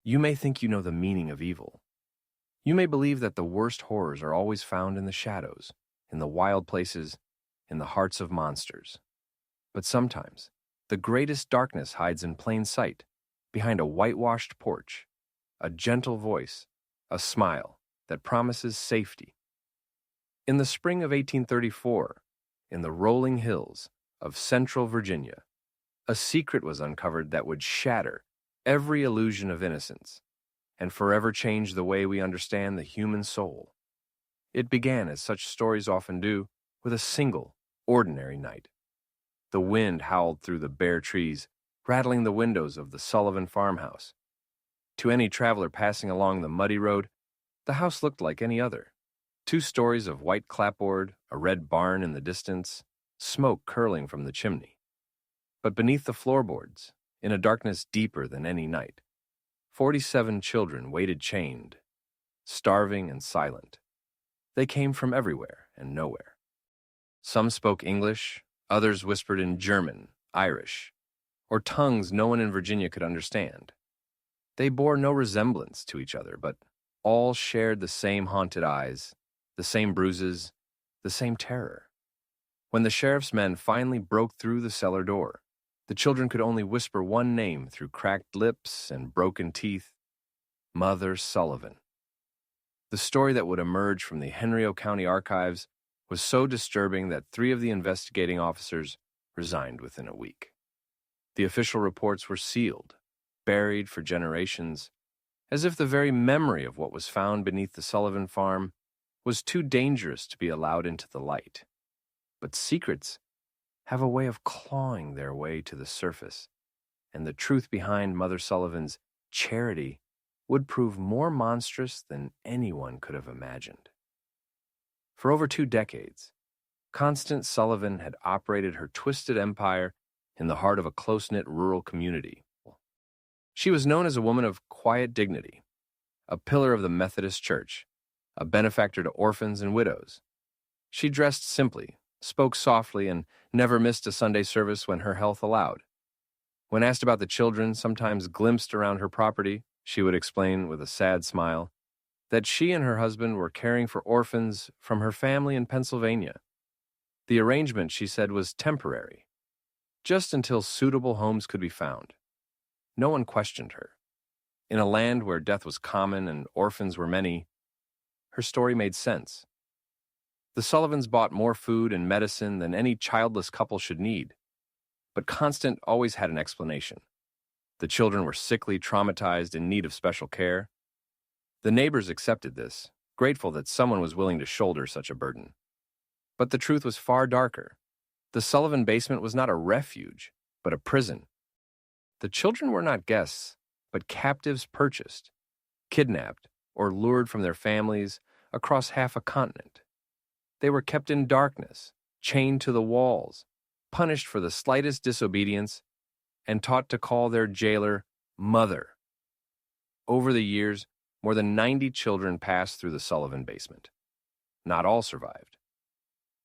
You may think you know the meaning of evil. You may believe that the worst horrors are always found in the shadows, in the wild places, in the hearts of monsters. But sometimes, the greatest darkness hides in plain sight, behind a whitewashed porch, a gentle voice, a smile that promises safety. In the spring of 1834, in the rolling hills of central Virginia, a secret was uncovered that would shatter every illusion of innocence and forever change the way we understand the human soul. It began, as such stories often do, with a single, ordinary night. The wind howled through the bare trees, rattling the windows of the Sullivan farmhouse. To any traveler passing along the muddy road, the house looked like any other. 2 stories of white clapboard, a red barn in the distance, smoke curling from the chimney. But beneath the floorboards, in a darkness deeper than any night, 47 children waited chained, starving and silent. They came from everywhere and nowhere. Some spoke English, others whispered in German, Irish, or tongues no one in Virginia could understand. They bore no resemblance to each other, but all shared the same haunted eyes, the same bruises, the same terror. When the sheriff's men finally broke through the cellar door, the children could only whisper one name through cracked lips and broken teeth: Mother Sullivan. The story that would emerge from the Henry County archives was so disturbing that 3 of the investigating officers resigned within a week. The official reports were sealed, buried for generations, as if the very memory of what was found beneath the Sullivan farm was too dangerous to be allowed into the light. But secrets have a way of clawing their way to the surface, and the truth behind Mother Sullivan's charity would prove more monstrous than anyone could have imagined. For over 2 decades, Constance Sullivan had operated her twisted empire in the heart of a close-knit rural community. She was known as a woman of quiet dignity, a pillar of the Methodist Church, a benefactor to orphans and widows. She dressed simply, spoke softly, and never missed a Sunday service when her health allowed. When asked about the children sometimes glimpsed around her property, she would explain with a sad smile that she and her husband were caring for orphans from her family in Pennsylvania. The arrangement, she said, was temporary, just until suitable homes could be found. No one questioned her. In a land where death was common and orphans were many, her story made sense. The Sullivans bought more food and medicine than any childless couple should need. But Constant always had an explanation. The children were sickly, traumatized, in need of special care. The neighbors accepted this, grateful that someone was willing to shoulder such a burden. But the truth was far darker. The Sullivan basement was not a refuge, but a prison. The children were not guests, but captives purchased, kidnapped, or lured from their families across half a continent. They were kept in darkness, chained to the walls, punished for the slightest disobedience, and taught to call their jailer Mother. Over the years, more than 90 children passed through the Sullivan basement. Not all survived.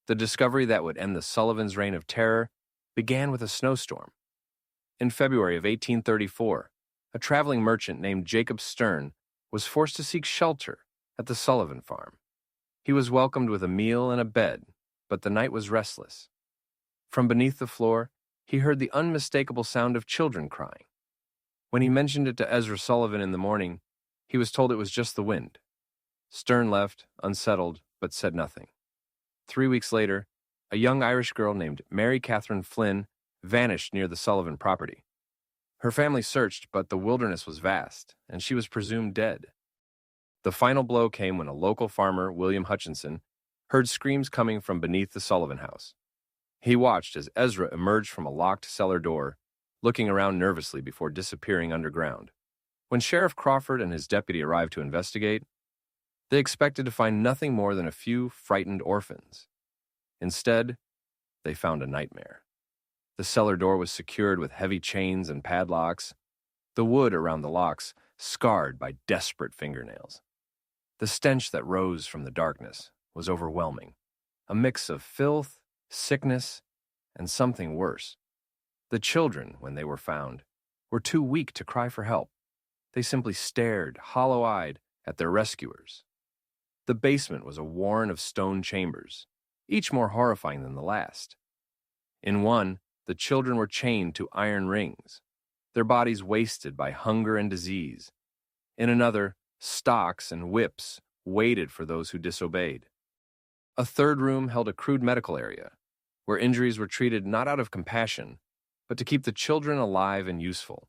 The discovery that would end the Sullivans' reign of terror began with a snowstorm. In February of 1834, a traveling merchant named Jacob Stern was forced to seek shelter at the Sullivan farm. He was welcomed with a meal and a bed, but the night was restless. From beneath the floor, he heard the unmistakable sound of children crying. When he mentioned it to Ezra Sullivan in the morning, he was told it was just the wind. Stern left, unsettled, but said nothing. 3 weeks later, a young Irish girl named Mary Catherine Flynn vanished near the Sullivan property. Her family searched, but the wilderness was vast, and she was presumed dead. The final blow came when a local farmer, William Hutchinson, heard screams coming from beneath the Sullivan house. He watched as Ezra emerged from a locked cellar door, looking around nervously before disappearing underground. When Sheriff Crawford and his deputy arrived to investigate, they expected to find nothing more than a few frightened orphans. Instead, they found a nightmare. The cellar door was secured with heavy chains and padlocks, the wood around the locks scarred by desperate fingernails. The stench that rose from the darkness was overwhelming, a mix of filth, sickness, and something worse. The children, when they were found, were too weak to cry for help. They simply stared, hollow-eyed, at their rescuers. The basement was a warren of stone chambers, each more horrifying than the last. In one, the children were chained to iron rings, their bodies wasted by hunger and disease. In another, stocks and whips waited for those who disobeyed. A third room held a crude medical area, where injuries were treated not out of compassion, but to keep the children alive and useful.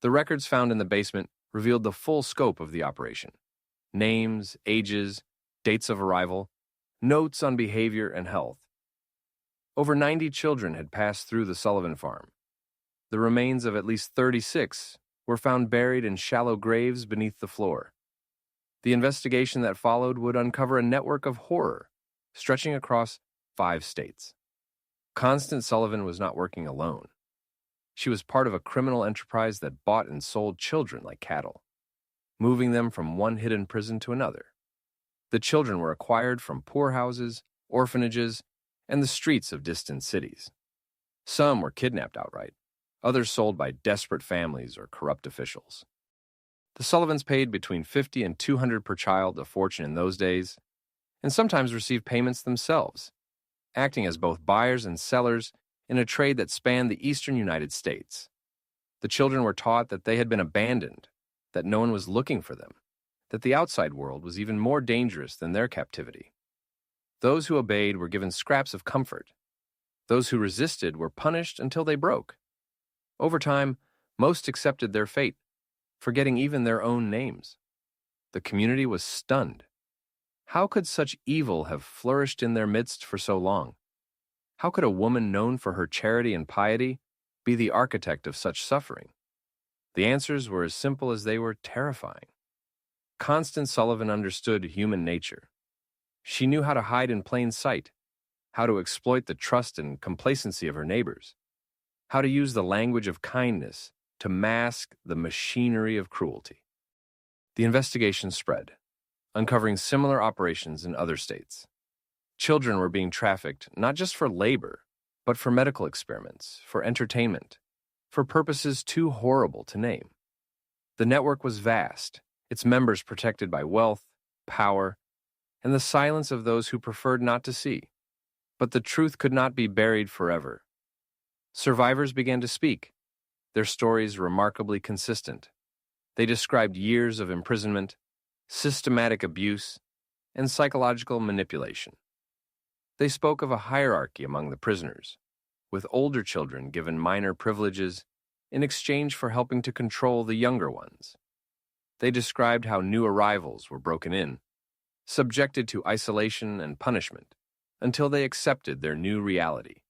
The records found in the basement revealed the full scope of the operation: names, ages, dates of arrival, notes on behavior and health. Over 90 children had passed through the Sullivan farm. The remains of at least 36 were found buried in shallow graves beneath the floor. The investigation that followed would uncover a network of horror stretching across 5 states. Constance Sullivan was not working alone. She was part of a criminal enterprise that bought and sold children like cattle, moving them from one hidden prison to another. The children were acquired from poorhouses, orphanages, and the streets of distant cities. Some were kidnapped outright, others sold by desperate families or corrupt officials. The Sullivans paid between $50 and $200 per child, a fortune in those days, and sometimes received payments themselves, acting as both buyers and sellers in a trade that spanned the eastern United States. The children were taught that they had been abandoned, that no one was looking for them, that the outside world was even more dangerous than their captivity. Those who obeyed were given scraps of comfort. Those who resisted were punished until they broke. Over time, most accepted their fate, forgetting even their own names. The community was stunned. How could such evil have flourished in their midst for so long? How could a woman known for her charity and piety be the architect of such suffering? The answers were as simple as they were terrifying. Constance Sullivan understood human nature. She knew how to hide in plain sight, how to exploit the trust and complacency of her neighbors, how to use the language of kindness to mask the machinery of cruelty. The investigation spread, uncovering similar operations in other states. Children were being trafficked not just for labor, but for medical experiments, for entertainment, for purposes too horrible to name. The network was vast, its members protected by wealth, power, and the silence of those who preferred not to see. But the truth could not be buried forever. Survivors began to speak, their stories remarkably consistent. They described years of imprisonment, systematic abuse, and psychological manipulation. They spoke of a hierarchy among the prisoners, with older children given minor privileges in exchange for helping to control the younger ones. They described how new arrivals were broken in, subjected to isolation and punishment, until they accepted their new reality.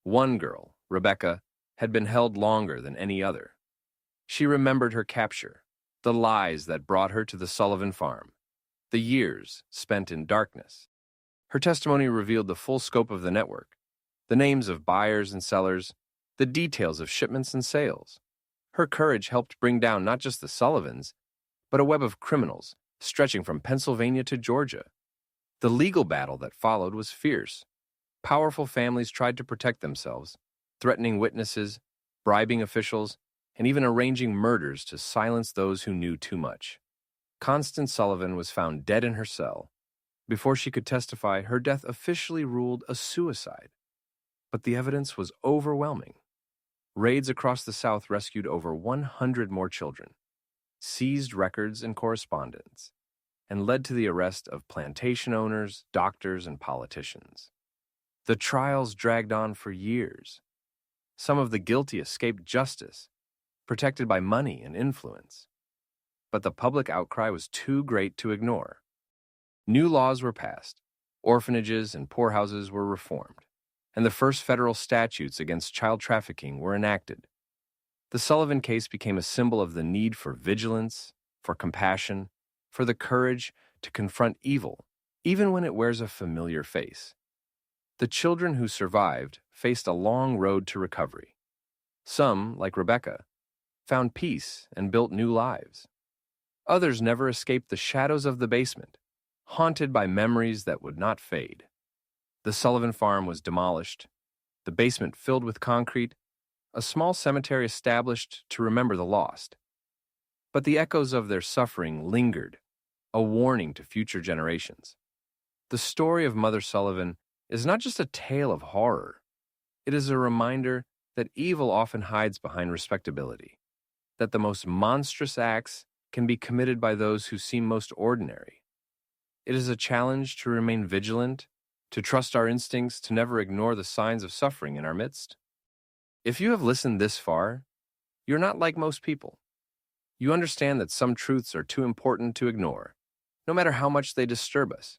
One girl, Rebecca, had been held longer than any other. She remembered her capture, the lies that brought her to the Sullivan farm, the years spent in darkness. Her testimony revealed the full scope of the network, the names of buyers and sellers, the details of shipments and sales. Her courage helped bring down not just the Sullivans, but a web of criminals stretching from Pennsylvania to Georgia. The legal battle that followed was fierce. Powerful families tried to protect themselves, threatening witnesses, bribing officials, and even arranging murders to silence those who knew too much. Constance Sullivan was found dead in her cell. Before she could testify, her death officially ruled a suicide. But the evidence was overwhelming. Raids across the South rescued over 100 more children, seized records and correspondence, and led to the arrest of plantation owners, doctors, and politicians. The trials dragged on for years. Some of the guilty escaped justice, protected by money and influence. But the public outcry was too great to ignore. New laws were passed, orphanages and poorhouses were reformed, and the first federal statutes against child trafficking were enacted. The Sullivan case became a symbol of the need for vigilance, for compassion, for the courage to confront evil, even when it wears a familiar face. The children who survived faced a long road to recovery. Some, like Rebecca, found peace and built new lives. Others never escaped the shadows of the basement, haunted by memories that would not fade. The Sullivan farm was demolished, the basement filled with concrete, a small cemetery established to remember the lost. But the echoes of their suffering lingered, a warning to future generations. The story of Mother Sullivan is not just a tale of horror. It is a reminder that evil often hides behind respectability, that the most monstrous acts can be committed by those who seem most ordinary. It is a challenge to remain vigilant, to trust our instincts, to never ignore the signs of suffering in our midst. If you have listened this far, you're not like most people. You understand that some truths are too important to ignore, no matter how much they disturb us.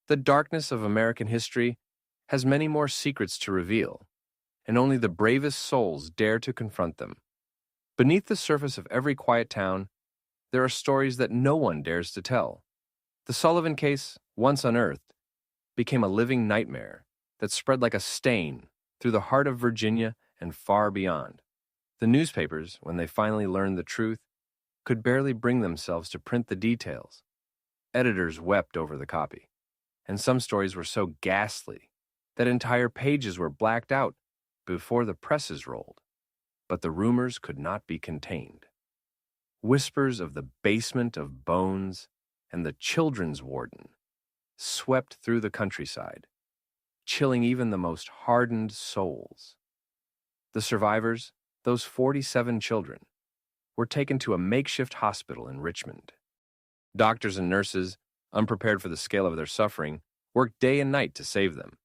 The darkness of American history has many more secrets to reveal, and only the bravest souls dare to confront them. Beneath the surface of every quiet town, there are stories that no one dares to tell. The Sullivan case, once unearthed, became a living nightmare that spread like a stain through the heart of Virginia and far beyond. The newspapers, when they finally learned the truth, could barely bring themselves to print the details. Editors wept over the copy, and some stories were so ghastly that entire pages were blacked out before the presses rolled. But the rumors could not be contained. Whispers of the basement of bones and the children's warden swept through the countryside, chilling even the most hardened souls. The survivors, those 47 children, were taken to a makeshift hospital in Richmond. Doctors and nurses, unprepared for the scale of their suffering, worked day and night to save them.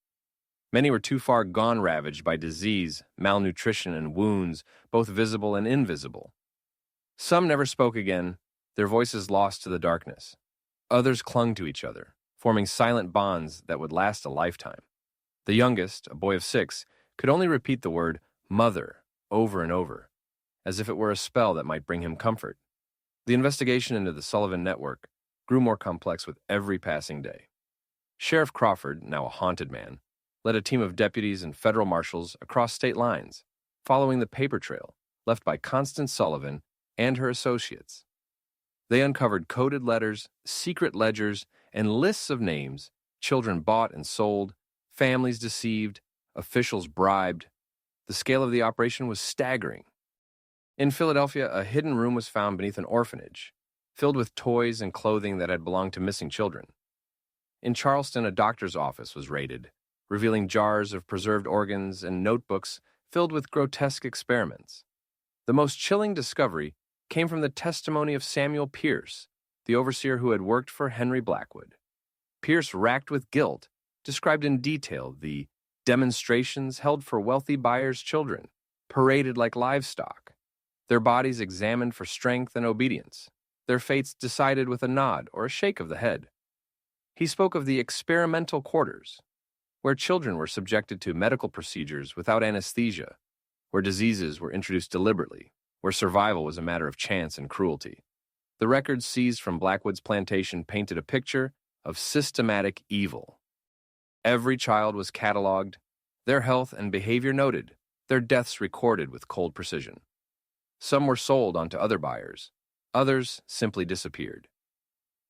Many were too far gone ravaged by disease, malnutrition, and wounds, both visible and invisible. Some never spoke again, their voices lost to the darkness. Others clung to each other, forming silent bonds that would last a lifetime. The youngest, a boy of 6, could only repeat the word "mother" over and over, as if it were a spell that might bring him comfort. The investigation into the Sullivan network grew more complex with every passing day. Sheriff Crawford, now a haunted man, led a team of deputies and federal marshals across state lines, following the paper trail left by Constance Sullivan and her associates. They uncovered coded letters, secret ledgers, and lists of names, children bought and sold, families deceived, officials bribed. The scale of the operation was staggering. In Philadelphia, a hidden room was found beneath an orphanage, filled with toys and clothing that had belonged to missing children. In Charleston, a doctor's office was raided, revealing jars of preserved organs and notebooks filled with grotesque experiments. The most chilling discovery came from the testimony of Samuel Pierce, the overseer who had worked for Henry Blackwood. Pierce, racked with guilt, described in detail the demonstrations held for wealthy buyers' children, paraded like livestock, their bodies examined for strength and obedience, their fates decided with a nod or a shake of the head. He spoke of the experimental quarters, where children were subjected to medical procedures without anesthesia, where diseases were introduced deliberately, where survival was a matter of chance and cruelty. The records seized from Blackwood's plantation painted a picture of systematic evil. Every child was cataloged, their health and behavior noted, their deaths recorded with cold precision. Some were sold onto other buyers, others simply disappeared.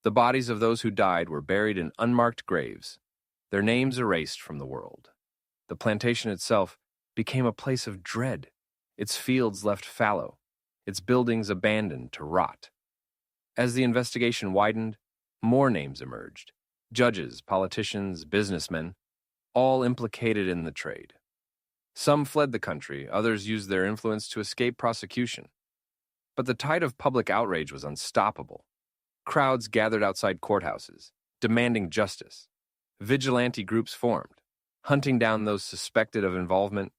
The bodies of those who died were buried in unmarked graves, their names erased from the world. The plantation itself became a place of dread, its fields left fallow, its buildings abandoned to rot. As the investigation widened, more names emerged: judges, politicians, businessmen, all implicated in the trade. Some fled the country, others used their influence to escape prosecution. But the tide of public outrage was unstoppable. Crowds gathered outside courthouses, demanding justice. Vigilante groups formed, hunting down those suspected of involvement.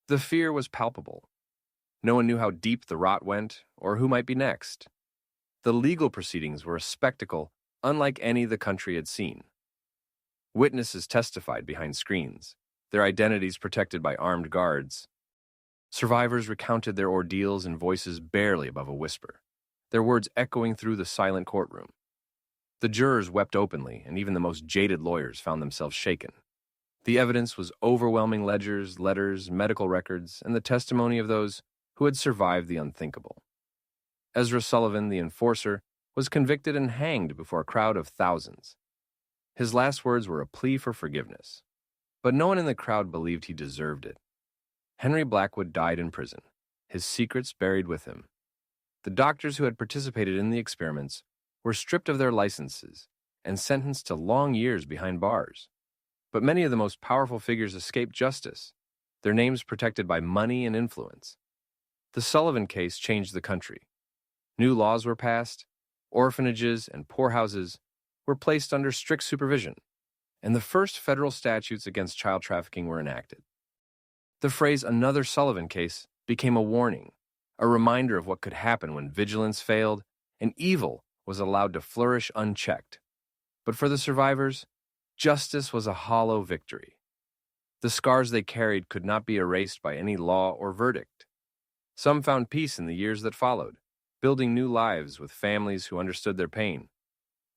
The fear was palpable. No one knew how deep the rot went or who might be next. The legal proceedings were a spectacle unlike any the country had seen. Witnesses testified behind screens, their identities protected by armed guards. Survivors recounted their ordeals in voices barely above a whisper, their words echoing through the silent courtroom. The jurors wept openly, and even the most jaded lawyers found themselves shaken. The evidence was overwhelming: ledgers, letters, medical records, and the testimony of those who had survived the unthinkable. Ezra Sullivan, the enforcer, was convicted and hanged before a crowd of thousands. His last words were a plea for forgiveness, but no one in the crowd believed he deserved it. Henry Blackwood died in prison, his secrets buried with him. The doctors who had participated in the experiments were stripped of their licenses and sentenced to long years behind bars. But many of the most powerful figures escaped justice, their names protected by money and influence. The Sullivan case changed the country. New laws were passed, orphanages and poorhouses were placed under strict supervision, and the first federal statutes against child trafficking were enacted. The phrase "another Sullivan case" became a warning, a reminder of what could happen when vigilance failed and evil was allowed to flourish unchecked. But for the survivors, justice was a hollow victory. The scars they carried could not be erased by any law or verdict. Some found peace in the years that followed, building new lives with families who understood their pain.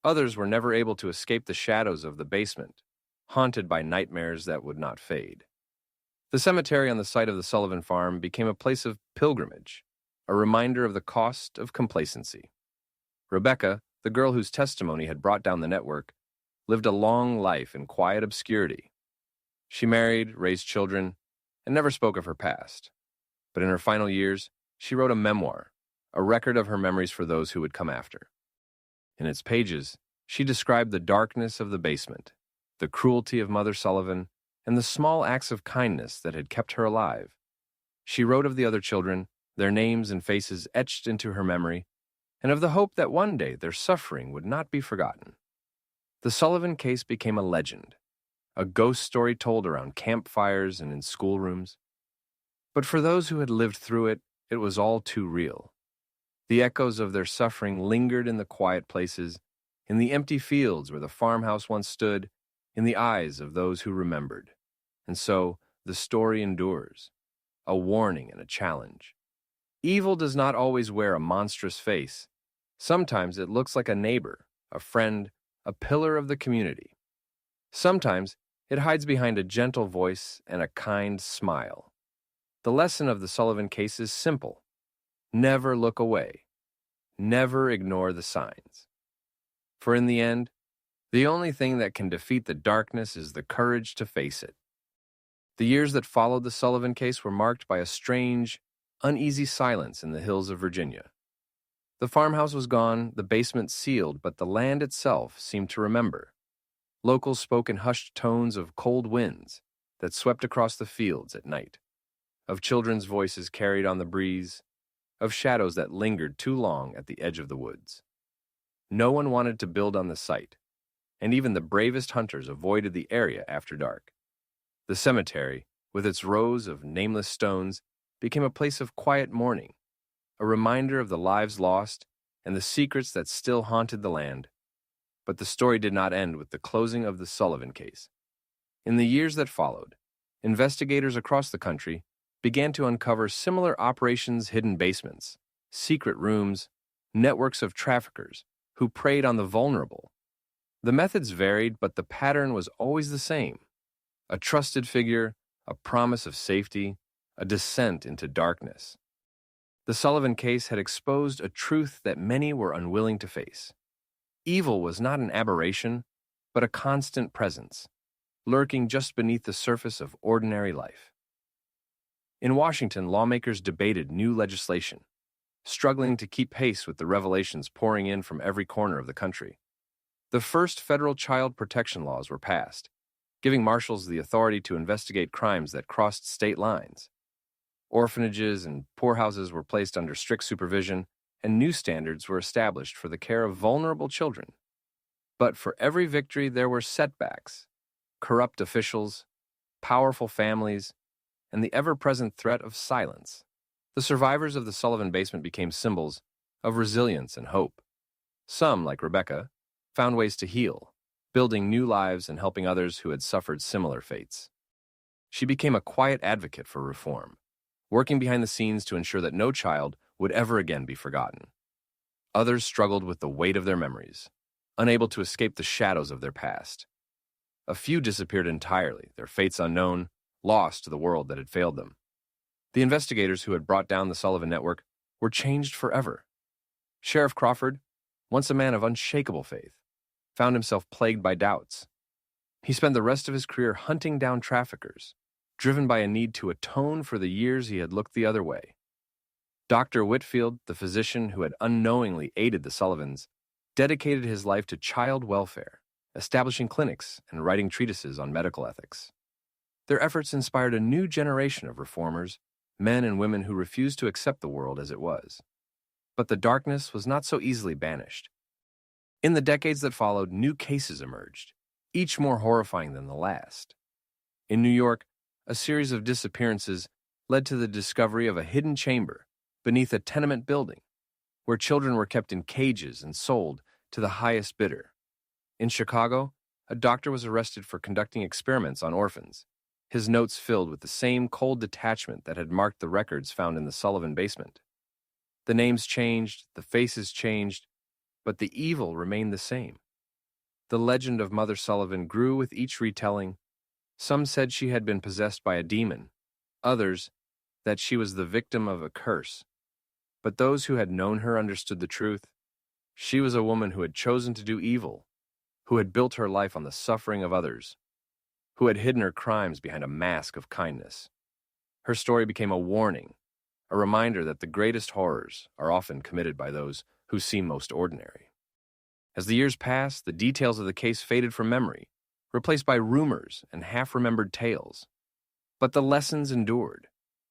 Others were never able to escape the shadows of the basement, haunted by nightmares that would not fade. The cemetery on the site of the Sullivan farm became a place of pilgrimage, a reminder of the cost of complacency. Rebecca, the girl whose testimony had brought down the network, lived a long life in quiet obscurity. She married, raised children, and never spoke of her past. But in her final years, she wrote a memoir, a record of her memories for those who would come after. In its pages, she described the darkness of the basement, the cruelty of Mother Sullivan, and the small acts of kindness that had kept her alive. She wrote of the other children, their names and faces etched into her memory, and of the hope that one day their suffering would not be forgotten. The Sullivan case became a legend, a ghost story told around campfires and in schoolrooms. But for those who had lived through it, it was all too real. The echoes of their suffering lingered in the quiet places, in the empty fields where the farmhouse once stood, in the eyes of those who remembered. And so, the story endures, a warning and a challenge. Evil does not always wear a monstrous face. Sometimes it looks like a neighbor, a friend, a pillar of the community. Sometimes it hides behind a gentle voice and a kind smile. The lesson of the Sullivan case is simple. Never look away. Never ignore the signs. For in the end, the only thing that can defeat the darkness is the courage to face it. The years that followed the Sullivan case were marked by a strange, uneasy silence in the hills of Virginia. The farmhouse was gone, the basement sealed, but the land itself seemed to remember. Locals spoke in hushed tones of cold winds that swept across the fields at night, of children's voices carried on the breeze, of shadows that lingered too long at the edge of the woods. No one wanted to build on the site, and even the bravest hunters avoided the area after dark. The cemetery, with its rows of nameless stones, became a place of quiet mourning, a reminder of the lives lost and the secrets that still haunted the land. But the story did not end with the closing of the Sullivan case. In the years that followed, investigators across the country began to uncover similar operations, hidden basements, secret rooms, networks of traffickers who preyed on the vulnerable. The methods varied, but the pattern was always the same. A trusted figure, a promise of safety, a descent into darkness. The Sullivan case had exposed a truth that many were unwilling to face. Evil was not an aberration, but a constant presence, lurking just beneath the surface of ordinary life. In Washington, lawmakers debated new legislation, struggling to keep pace with the revelations pouring in from every corner of the country. The first federal child protection laws were passed, giving marshals the authority to investigate crimes that crossed state lines. Orphanages and poorhouses were placed under strict supervision, and new standards were established for the care of vulnerable children. But for every victory, there were setbacks, corrupt officials, powerful families, and the ever-present threat of silence. The survivors of the Sullivan basement became symbols of resilience and hope. Some, like Rebecca, found ways to heal, building new lives and helping others who had suffered similar fates. She became a quiet advocate for reform, working behind the scenes to ensure that no child would ever again be forgotten. Others struggled with the weight of their memories, unable to escape the shadows of their past. A few disappeared entirely, their fates unknown, lost to the world that had failed them. The investigators who had brought down the Sullivan network were changed forever. Sheriff Crawford, once a man of unshakable faith, found himself plagued by doubts. He spent the rest of his career hunting down traffickers, driven by a need to atone for the years he had looked the other way. Dr. Whitfield, the physician who had unknowingly aided the Sullivans, dedicated his life to child welfare, establishing clinics and writing treatises on medical ethics. Their efforts inspired a new generation of reformers, men and women who refused to accept the world as it was. But the darkness was not so easily banished. In the decades that followed, new cases emerged, each more horrifying than the last. In New York, a series of disappearances led to the discovery of a hidden chamber beneath a tenement building, where children were kept in cages and sold to the highest bidder. In Chicago, a doctor was arrested for conducting experiments on orphans, his notes filled with the same cold detachment that had marked the records found in the Sullivan basement. The names changed, the faces changed, but the evil remained the same. The legend of Mother Sullivan grew with each retelling. Some said she had been possessed by a demon, others that she was the victim of a curse. But those who had known her understood the truth. She was a woman who had chosen to do evil, who had built her life on the suffering of others, who had hidden her crimes behind a mask of kindness. Her story became a warning, a reminder that the greatest horrors are often committed by those who seem most ordinary. As the years passed, the details of the case faded from memory, replaced by rumors and half-remembered tales. But the lessons endured.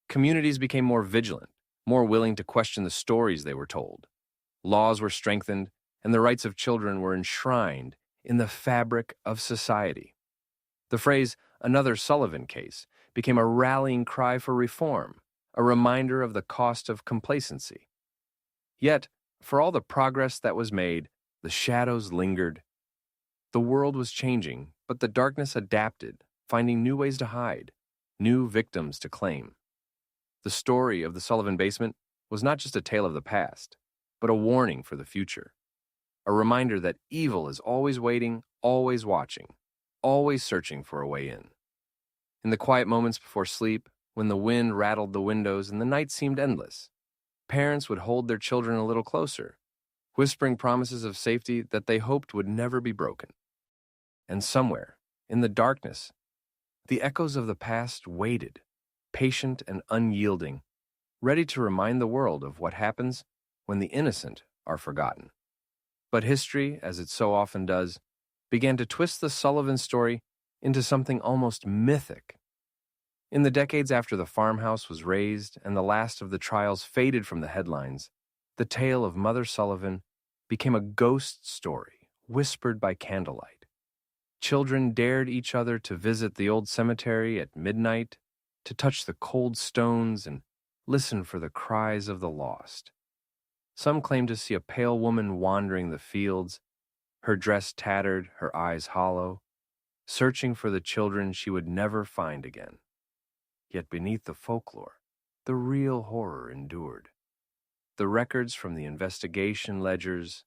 Communities became more vigilant, more willing to question the stories they were told. Laws were strengthened, and the rights of children were enshrined in the fabric of society. The phrase, "another Sullivan case," became a rallying cry for reform, a reminder of the cost of complacency. Yet, for all the progress that was made, the shadows lingered. The world was changing, but the darkness adapted, finding new ways to hide, new victims to claim. The story of the Sullivan basement was not just a tale of the past, but a warning for the future. A reminder that evil is always waiting, always watching, always searching for a way in. In the quiet moments before sleep, when the wind rattled the windows and the night seemed endless, parents would hold their children a little closer, whispering promises of safety that they hoped would never be broken. And somewhere, in the darkness, the echoes of the past waited, patient and unyielding, ready to remind the world of what happens when the innocent are forgotten. But history, as it so often does, began to twist the Sullivan story into something almost mythic. In the decades after the farmhouse was razed and the last of the trials faded from the headlines, the tale of Mother Sullivan became a ghost story whispered by candlelight. Children dared each other to visit the old cemetery at midnight, to touch the cold stones and listen for the cries of the lost. Some claimed to see a pale woman wandering the fields, her dress tattered, her eyes hollow, searching for the children she would never find again. Yet beneath the folklore, the real horror endured. The records from the investigation ledgers,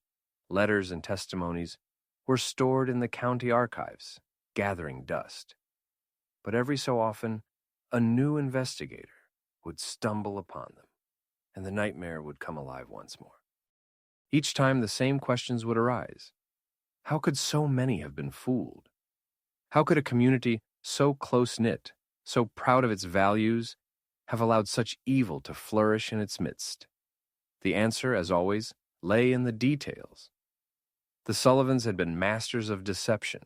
letters and testimonies were stored in the county archives, gathering dust. But every so often, a new investigator would stumble upon them, and the nightmare would come alive once more. Each time the same questions would arise. How could so many have been fooled? How could a community so close-knit, so proud of its values, have allowed such evil to flourish in its midst? The answer, as always, lay in the details. The Sullivans had been masters of deception.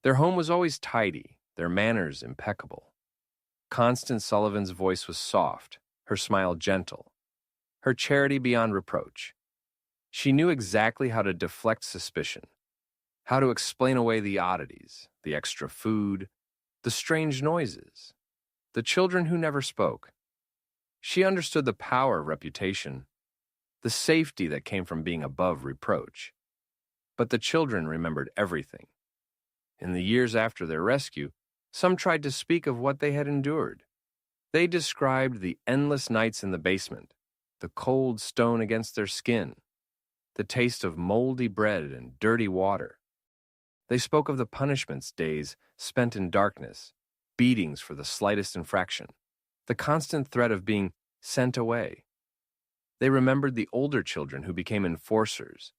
Their home was always tidy, their manners impeccable. Constance Sullivan's voice was soft, her smile gentle, her charity beyond reproach. She knew exactly how to deflect suspicion, how to explain away the oddities, the extra food, the strange noises, the children who never spoke. She understood the power of reputation, the safety that came from being above reproach. But the children remembered everything. In the years after their rescue, some tried to speak of what they had endured. They described the endless nights in the basement, the cold stone against their skin, the taste of moldy bread and dirty water. They spoke of the punishments days spent in darkness, beatings for the slightest infraction, the constant threat of being sent away. They remembered the older children who became enforcers,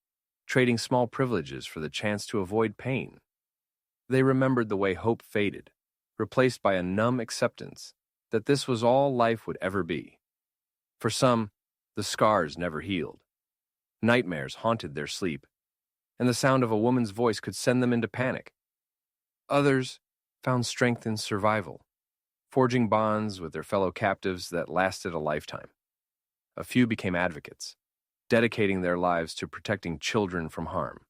trading small privileges for the chance to avoid pain. They remembered the way hope faded, replaced by a numb acceptance that this was all life would ever be. For some, The scars never healed. Nightmares haunted their sleep, and the sound of a woman's voice could send them into panic. Others found strength in survival, forging bonds with their fellow captives that lasted a lifetime. A few became advocates, dedicating their lives to protecting children from harm.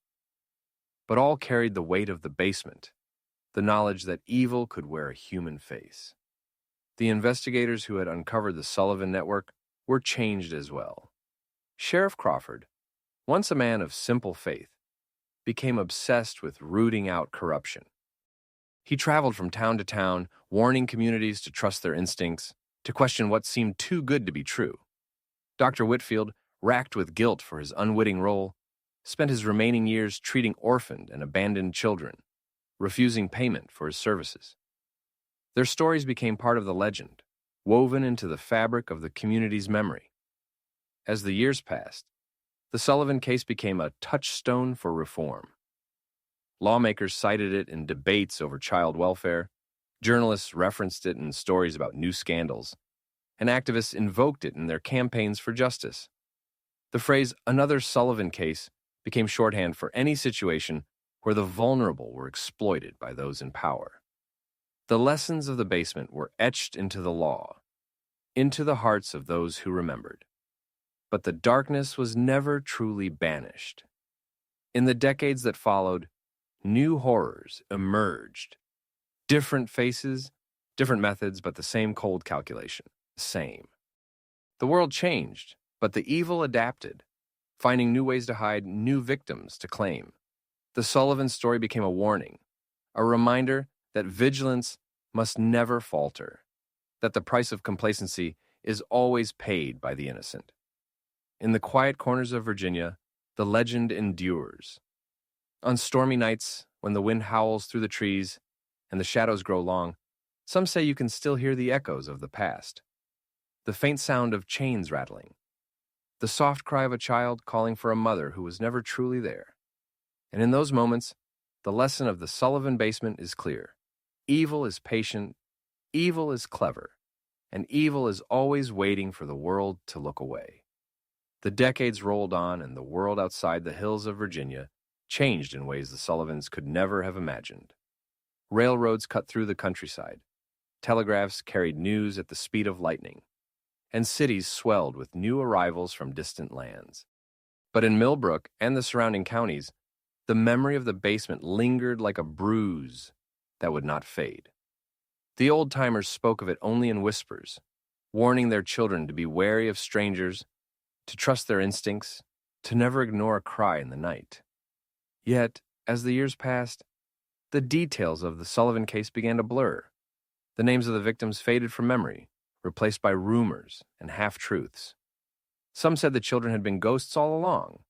But all carried the weight of the basement, the knowledge that evil could wear a human face. The investigators who had uncovered the Sullivan network were changed as well. Sheriff Crawford, once a man of simple faith, became obsessed with rooting out corruption. He traveled from town to town, warning communities to trust their instincts, to question what seemed too good to be true. Dr. Whitfield, racked with guilt for his unwitting role, spent his remaining years treating orphaned and abandoned children, refusing payment for his services. Their stories became part of the legend, woven into the fabric of the community's memory. As the years passed, the Sullivan case became a touchstone for reform. Lawmakers cited it in debates over child welfare, journalists referenced it in stories about new scandals, and activists invoked it in their campaigns for justice. The phrase, "another Sullivan case," became shorthand for any situation where the vulnerable were exploited by those in power. The lessons of the basement were etched into the law, into the hearts of those who remembered. But the darkness was never truly banished. In the decades that followed, new horrors emerged. Different faces, different methods, but the same cold calculation. Same. The world changed, but the evil adapted, finding new ways to hide, new victims to claim. The Sullivan story became a warning, a reminder that vigilance must never falter, that the price of complacency is always paid by the innocent. In the quiet corners of Virginia, the legend endures. On stormy nights, when the wind howls through the trees and the shadows grow long, some say you can still hear the echoes of the past. The faint sound of chains rattling, the soft cry of a child calling for a mother who was never truly there. And in those moments, the lesson of the Sullivan basement is clear. Evil is patient, evil is clever, and evil is always waiting for the world to look away. The decades rolled on, and the world outside the hills of Virginia changed in ways the Sullivans could never have imagined. Railroads cut through the countryside, telegraphs carried news at the speed of lightning, and cities swelled with new arrivals from distant lands. But in Millbrook and the surrounding counties, the memory of the basement lingered like a bruise that would not fade. The old-timers spoke of it only in whispers, warning their children to be wary of strangers, to trust their instincts, to never ignore a cry in the night. Yet, as the years passed, the details of the Sullivan case began to blur. The names of the victims faded from memory, replaced by rumors and half-truths. Some said the children had been ghosts all along,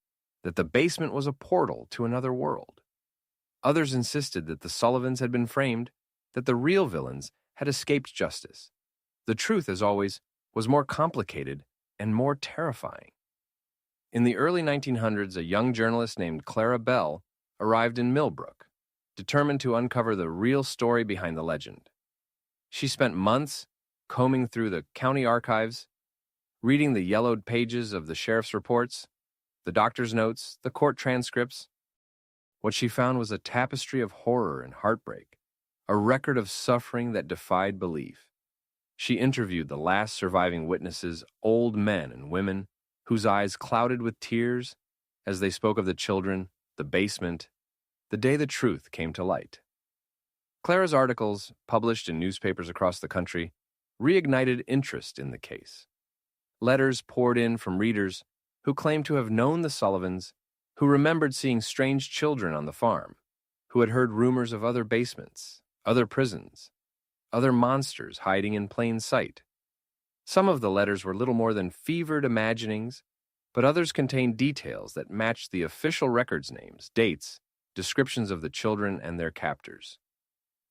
that the basement was a portal to another world. Others insisted that the Sullivans had been framed, that the real villains had escaped justice. The truth, as always, was more complicated and more terrifying. In the early 1900s, a young journalist named Clara Bell arrived in Millbrook, determined to uncover the real story behind the legend. She spent months combing through the county archives, reading the yellowed pages of the sheriff's reports, the doctor's notes, the court transcripts. What she found was a tapestry of horror and heartbreak, a record of suffering that defied belief. She interviewed the last surviving witnesses, old men and women, whose eyes clouded with tears as they spoke of the children, the basement, the day the truth came to light. Clara's articles, published in newspapers across the country, reignited interest in the case. Letters poured in from readers who claimed to have known the Sullivans, who remembered seeing strange children on the farm, who had heard rumors of other basements, other prisons, other monsters hiding in plain sight. Some of the letters were little more than fevered imaginings, but others contained details that matched the official records names, dates, descriptions of the children and their captors.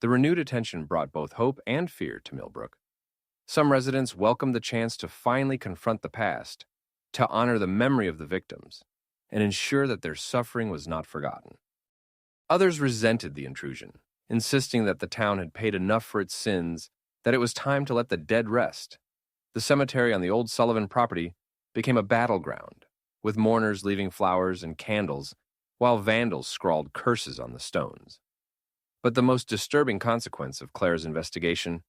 The renewed attention brought both hope and fear to Millbrook. Some residents welcomed the chance to finally confront the past, to honor the memory of the victims, and ensure that their suffering was not forgotten. Others resented the intrusion, insisting that the town had paid enough for its sins, that it was time to let the dead rest. The cemetery on the old Sullivan property became a battleground, with mourners leaving flowers and candles while vandals scrawled curses on the stones. But the most disturbing consequence of Clara's investigation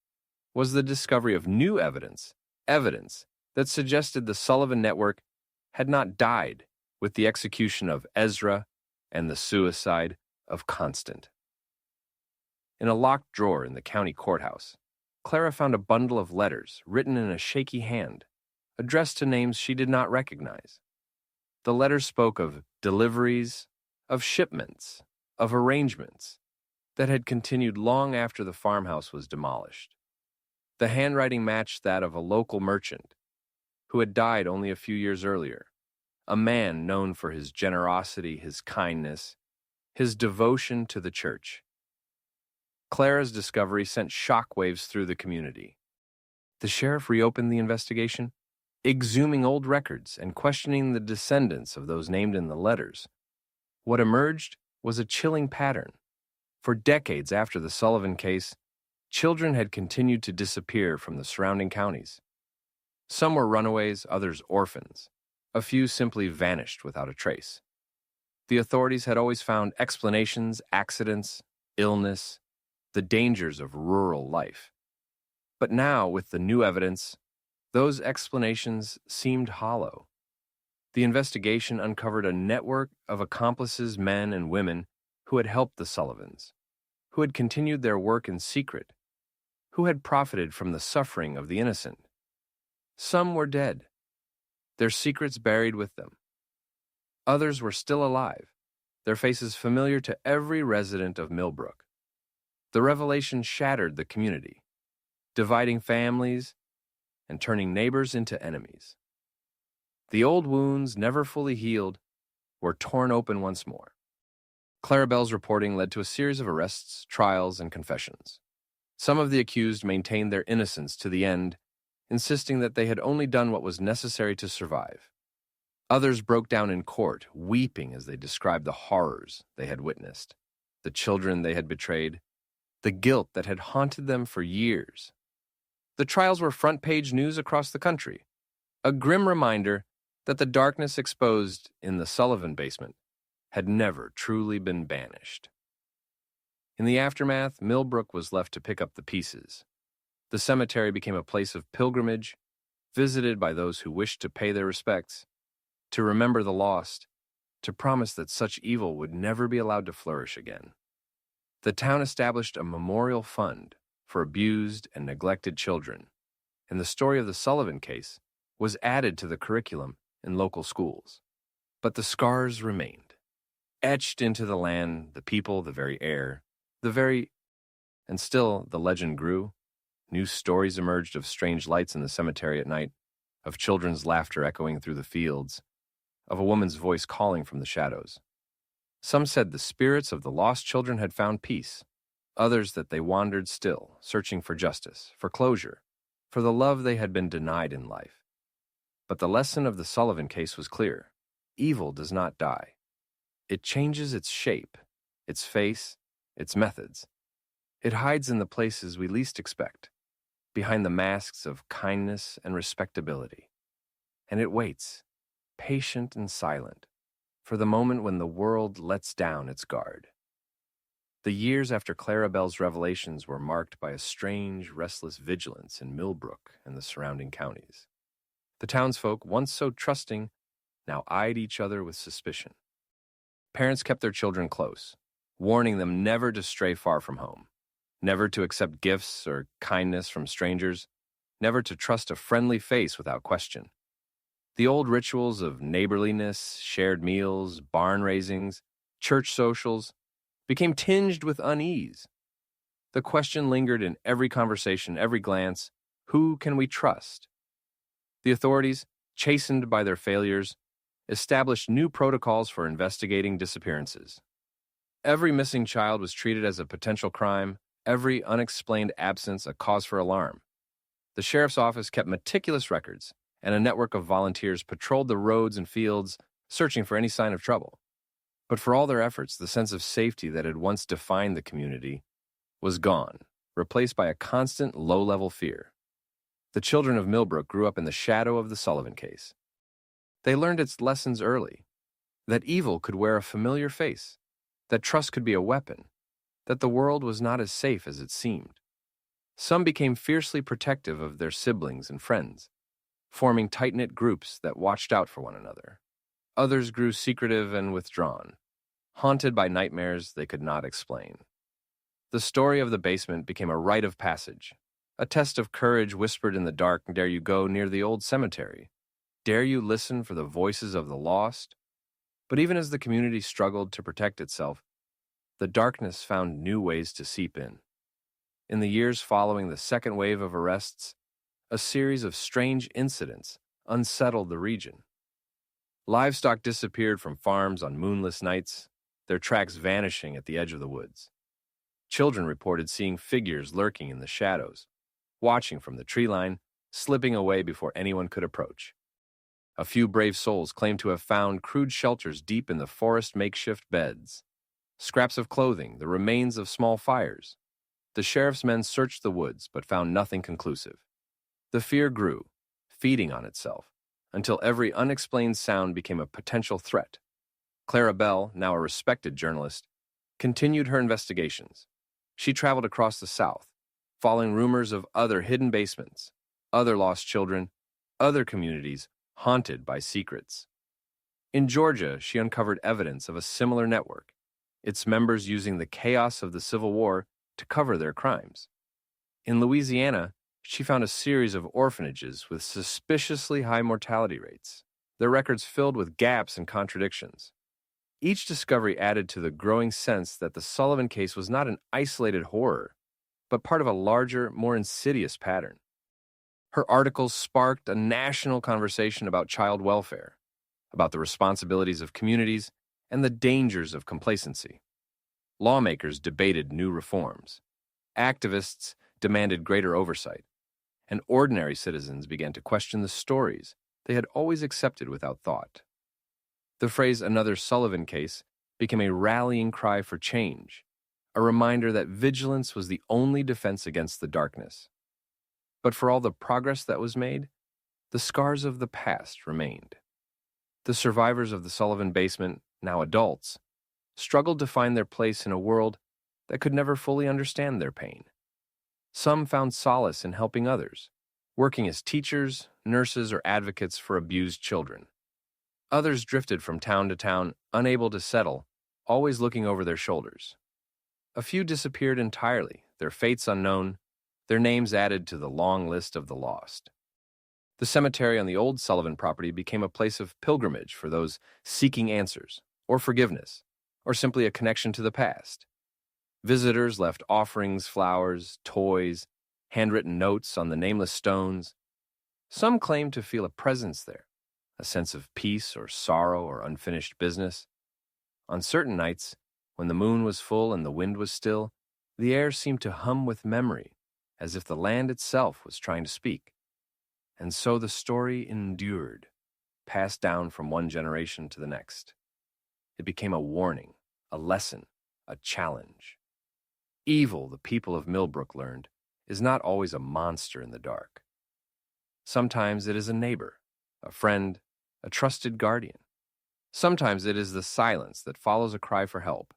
was the discovery of new evidence that suggested the Sullivan network had not died with the execution of Ezra and the suicide of Constant. In a locked drawer in the county courthouse, Clara found a bundle of letters written in a shaky hand, addressed to names she did not recognize. The letters spoke of deliveries, of shipments, of arrangements that had continued long after the farmhouse was demolished. The handwriting matched that of a local merchant who had died only a few years earlier, a man known for his generosity, his kindness, his devotion to the church. Clara's discovery sent shockwaves through the community. The sheriff reopened the investigation, exhuming old records and questioning the descendants of those named in the letters. What emerged was a chilling pattern. For decades after the Sullivan case, children had continued to disappear from the surrounding counties. Some were runaways, others orphans. A few simply vanished without a trace. The authorities had always found explanations, accidents, illness, the dangers of rural life. But now, with the new evidence, those explanations seemed hollow. The investigation uncovered a network of accomplices, men and women, who had helped the Sullivans, who had continued their work in secret, who had profited from the suffering of the innocent. Some were dead, their secrets buried with them. Others were still alive, their faces familiar to every resident of Millbrook. The revelation shattered the community, dividing families and turning neighbors into enemies. The old wounds, never fully healed, were torn open once more. Clara Bell's reporting led to a series of arrests, trials, and confessions. Some of the accused maintained their innocence to the end, insisting that they had only done what was necessary to survive. Others broke down in court, weeping as they described the horrors they had witnessed, the children they had betrayed, the guilt that had haunted them for years. The trials were front-page news across the country, a grim reminder that the darkness exposed in the Sullivan basement had never truly been banished. In the aftermath, Millbrook was left to pick up the pieces. The cemetery became a place of pilgrimage, visited by those who wished to pay their respects, to remember the lost, to promise that such evil would never be allowed to flourish again. The town established a memorial fund for abused and neglected children, and the story of the Sullivan case was added to the curriculum in local schools. But the scars remained, etched into the land, the people, the very air, and still the legend grew. New stories emerged of strange lights in the cemetery at night, of children's laughter echoing through the fields, of a woman's voice calling from the shadows. Some said the spirits of the lost children had found peace, others that they wandered still, searching for justice, for closure, for the love they had been denied in life. But the lesson of the Sullivan case was clear. Evil does not die. It changes its shape, its face, its methods. It hides in the places we least expect, behind the masks of kindness and respectability. And it waits, patient and silent, for the moment when the world lets down its guard. The years after Clara Bell's revelations were marked by a strange, restless vigilance in Millbrook and the surrounding counties. The townsfolk, once so trusting, now eyed each other with suspicion. Parents kept their children close, warning them never to stray far from home, never to accept gifts or kindness from strangers, never to trust a friendly face without question. The old rituals of neighborliness, shared meals, barn raisings, church socials became tinged with unease. The question lingered in every conversation, every glance: who can we trust? The authorities, chastened by their failures, established new protocols for investigating disappearances. Every missing child was treated as a potential crime, every unexplained absence a cause for alarm. The sheriff's office kept meticulous records, and a network of volunteers patrolled the roads and fields, searching for any sign of trouble. But for all their efforts, the sense of safety that had once defined the community was gone, replaced by a constant low-level fear. The children of Millbrook grew up in the shadow of the Sullivan case. They learned its lessons early, that evil could wear a familiar face, that trust could be a weapon, that the world was not as safe as it seemed. Some became fiercely protective of their siblings and friends, forming tight-knit groups that watched out for one another. Others grew secretive and withdrawn, haunted by nightmares they could not explain. The story of the basement became a rite of passage, a test of courage whispered in the dark. Dare you go near the old cemetery? Dare you listen for the voices of the lost? But even as the community struggled to protect itself, the darkness found new ways to seep in. In the years following the second wave of arrests, a series of strange incidents unsettled the region. Livestock disappeared from farms on moonless nights, their tracks vanishing at the edge of the woods. Children reported seeing figures lurking in the shadows, watching from the tree line, slipping away before anyone could approach. A few brave souls claimed to have found crude shelters deep in the forest makeshift beds, scraps of clothing, the remains of small fires. The sheriff's men searched the woods but found nothing conclusive. The fear grew, feeding on itself, until every unexplained sound became a potential threat. Clara Bell, now a respected journalist, continued her investigations. She traveled across the South, following rumors of other hidden basements, other lost children, other communities haunted by secrets. In Georgia, she uncovered evidence of a similar network, its members using the chaos of the Civil War to cover their crimes. In Louisiana, she found a series of orphanages with suspiciously high mortality rates, their records filled with gaps and contradictions. Each discovery added to the growing sense that the Sullivan case was not an isolated horror, but part of a larger, more insidious pattern. Her articles sparked a national conversation about child welfare, about the responsibilities of communities, and the dangers of complacency. Lawmakers debated new reforms. Activists demanded greater oversight, and ordinary citizens began to question the stories they had always accepted without thought. The phrase "another Sullivan case" became a rallying cry for change, a reminder that vigilance was the only defense against the darkness. But for all the progress that was made, the scars of the past remained. The survivors of the Sullivan basement, now adults, struggled to find their place in a world that could never fully understand their pain. Some found solace in helping others, working as teachers, nurses, or advocates for abused children. Others drifted from town to town, unable to settle, always looking over their shoulders. A few disappeared entirely, their fates unknown, their names added to the long list of the lost. The cemetery on the old Sullivan property became a place of pilgrimage for those seeking answers, or forgiveness, or simply a connection to the past. Visitors left offerings, flowers, toys, handwritten notes on the nameless stones. Some claimed to feel a presence there, a sense of peace or sorrow or unfinished business. On certain nights, when the moon was full and the wind was still, the air seemed to hum with memory, as if the land itself was trying to speak. And so the story endured, passed down from one generation to the next. It became a warning, a lesson, a challenge. Evil, the people of Millbrook learned, is not always a monster in the dark. Sometimes it is a neighbor, a friend, a trusted guardian. Sometimes it is the silence that follows a cry for help,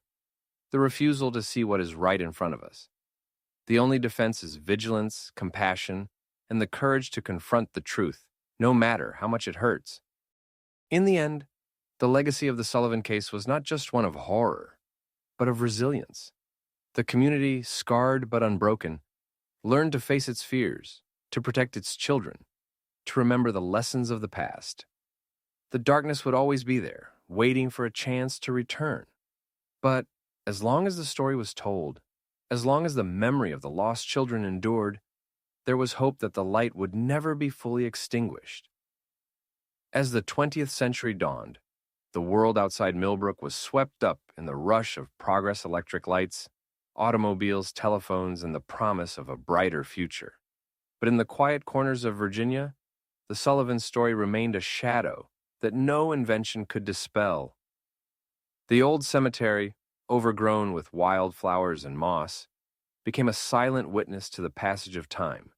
the refusal to see what is right in front of us. The only defense is vigilance, compassion, and the courage to confront the truth, no matter how much it hurts. In the end, the legacy of the Sullivan case was not just one of horror, but of resilience. The community, scarred but unbroken, learned to face its fears, to protect its children, to remember the lessons of the past. The darkness would always be there, waiting for a chance to return. But as long as the story was told, as long as the memory of the lost children endured, there was hope that the light would never be fully extinguished. As the 20th century dawned, the world outside Millbrook was swept up in the rush of progress electric lights, automobiles, telephones, and the promise of a brighter future. But in the quiet corners of Virginia, the Sullivan story remained a shadow that no invention could dispel. The old cemetery, overgrown with wildflowers and moss, became a silent witness to the passage of time.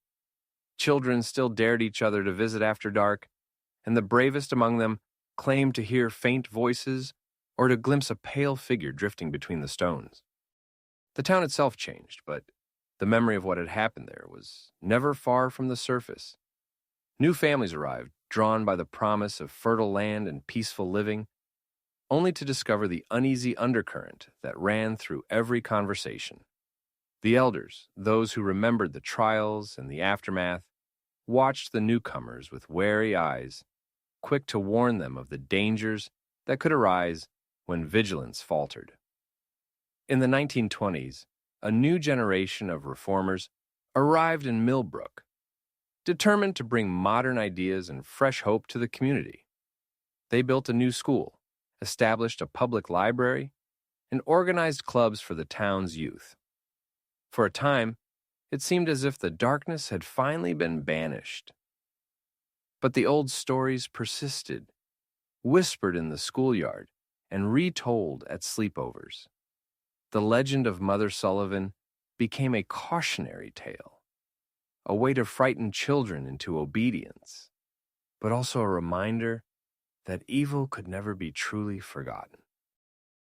Children still dared each other to visit after dark, and the bravest among them claimed to hear faint voices or to glimpse a pale figure drifting between the stones. The town itself changed, but the memory of what had happened there was never far from the surface. New families arrived, drawn by the promise of fertile land and peaceful living, only to discover the uneasy undercurrent that ran through every conversation. The elders, those who remembered the trials and the aftermath, watched the newcomers with wary eyes, quick to warn them of the dangers that could arise when vigilance faltered. In the 1920s, a new generation of reformers arrived in Millbrook, determined to bring modern ideas and fresh hope to the community. They built a new school, established a public library, and organized clubs for the town's youth. For a time, it seemed as if the darkness had finally been banished. But the old stories persisted, whispered in the schoolyard, and retold at sleepovers. The legend of Mother Sullivan became a cautionary tale, a way to frighten children into obedience, but also a reminder that evil could never be truly forgotten.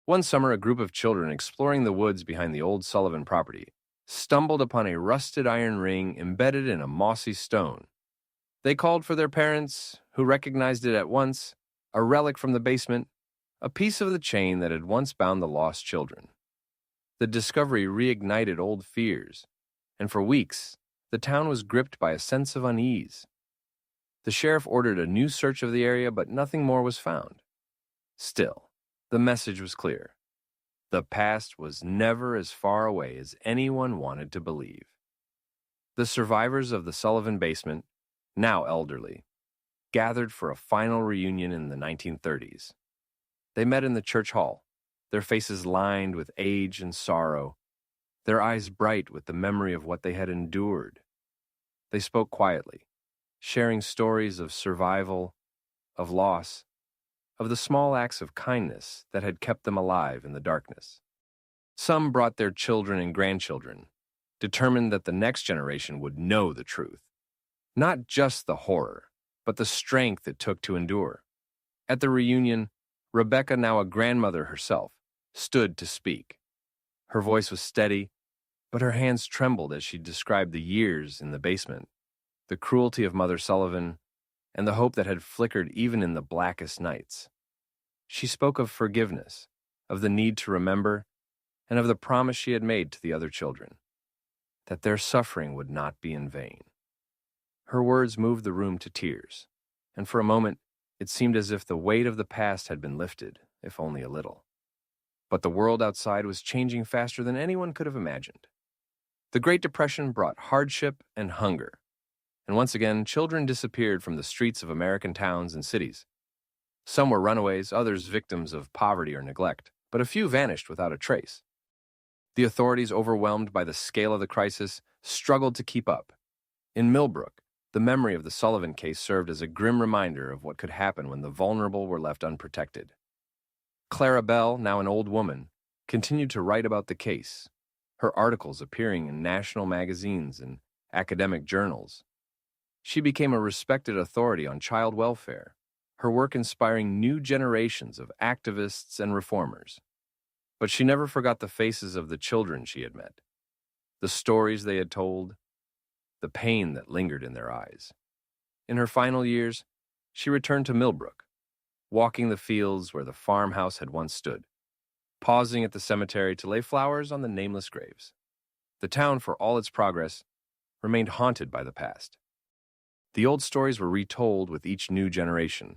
One summer, a group of children exploring the woods behind the old Sullivan property stumbled upon a rusted iron ring embedded in a mossy stone. They called for their parents, who recognized it at once, a relic from the basement, a piece of the chain that had once bound the lost children. The discovery reignited old fears, and for weeks, the town was gripped by a sense of unease. The sheriff ordered a new search of the area, but nothing more was found. Still, the message was clear. The past was never as far away as anyone wanted to believe. The survivors of the Sullivan basement, now elderly, gathered for a final reunion in the 1930s. They met in the church hall, their faces lined with age and sorrow, their eyes bright with the memory of what they had endured. They spoke quietly, sharing stories of survival, of loss, of the small acts of kindness that had kept them alive in the darkness. Some brought their children and grandchildren, determined that the next generation would know the truth. Not just the horror, but the strength it took to endure. At the reunion, Rebecca, now a grandmother herself, stood to speak. Her voice was steady, but her hands trembled as she described the years in the basement, the cruelty of Mother Sullivan, and the hope that had flickered even in the blackest nights. She spoke of forgiveness, of the need to remember, and of the promise she had made to the other children, that their suffering would not be in vain. Her words moved the room to tears, and for a moment it seemed as if the weight of the past had been lifted, if only a little. But the world outside was changing faster than anyone could have imagined. The Great Depression brought hardship and hunger, and once again, children disappeared from the streets of American towns and cities. Some were runaways, others victims of poverty or neglect, but a few vanished without a trace. The authorities, overwhelmed by the scale of the crisis, struggled to keep up. In Millbrook, the memory of the Sullivan case served as a grim reminder of what could happen when the vulnerable were left unprotected. Clara Bell, now an old woman, continued to write about the case, her articles appearing in national magazines and academic journals. She became a respected authority on child welfare, her work inspiring new generations of activists and reformers. But she never forgot the faces of the children she had met, the stories they had told, the pain that lingered in their eyes. In her final years, she returned to Millbrook, walking the fields where the farmhouse had once stood, pausing at the cemetery to lay flowers on the nameless graves. The town, for all its progress, remained haunted by the past. The old stories were retold with each new generation,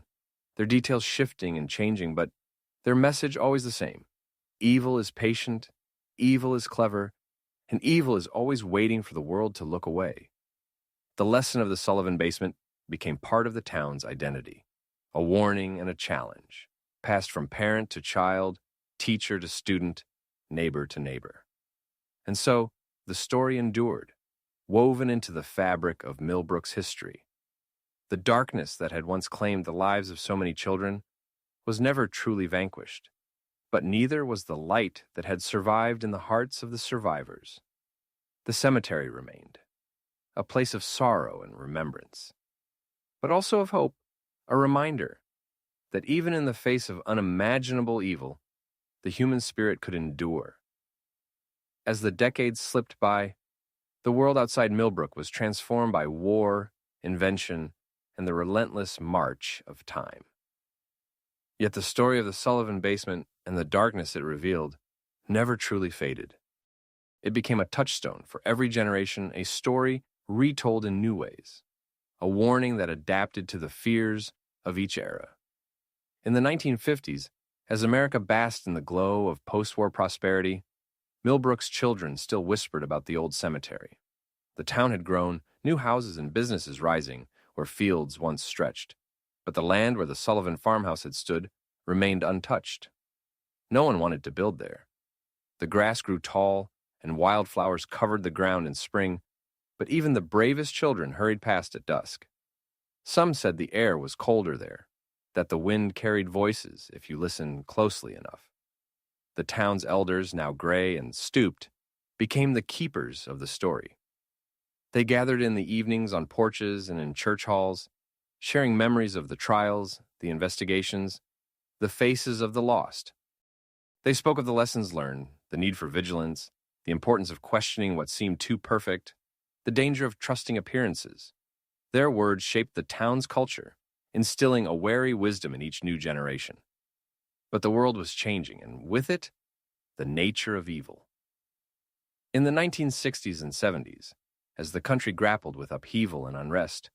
their details shifting and changing, but their message always the same. Evil is patient, evil is clever, and evil is always waiting for the world to look away. The lesson of the Sullivan basement became part of the town's identity, a warning and a challenge, passed from parent to child, teacher to student, neighbor to neighbor. And so, the story endured, woven into the fabric of Millbrook's history. The darkness that had once claimed the lives of so many children was never truly vanquished, but neither was the light that had survived in the hearts of the survivors. The cemetery remained, a place of sorrow and remembrance, but also of hope, a reminder that even in the face of unimaginable evil, the human spirit could endure. As the decades slipped by, the world outside Millbrook was transformed by war, invention, and the relentless march of time. Yet the story of the Sullivan basement and the darkness it revealed never truly faded. It became a touchstone for every generation, a story retold in new ways, a warning that adapted to the fears of each era. In the 1950s, as America basked in the glow of post-war prosperity, Millbrook's children still whispered about the old cemetery. The town had grown, new houses and businesses rising where fields once stretched, but the land where the Sullivan farmhouse had stood remained untouched. No one wanted to build there. The grass grew tall, and wildflowers covered the ground in spring, but even the bravest children hurried past at dusk. Some said the air was colder there, that the wind carried voices if you listened closely enough. The town's elders, now gray and stooped, became the keepers of the story. They gathered in the evenings on porches and in church halls, sharing memories of the trials, the investigations, the faces of the lost. They spoke of the lessons learned, the need for vigilance, the importance of questioning what seemed too perfect, the danger of trusting appearances. Their words shaped the town's culture, instilling a wary wisdom in each new generation. But the world was changing, and with it, the nature of evil. In the 1960s and 70s, as the country grappled with upheaval and unrest,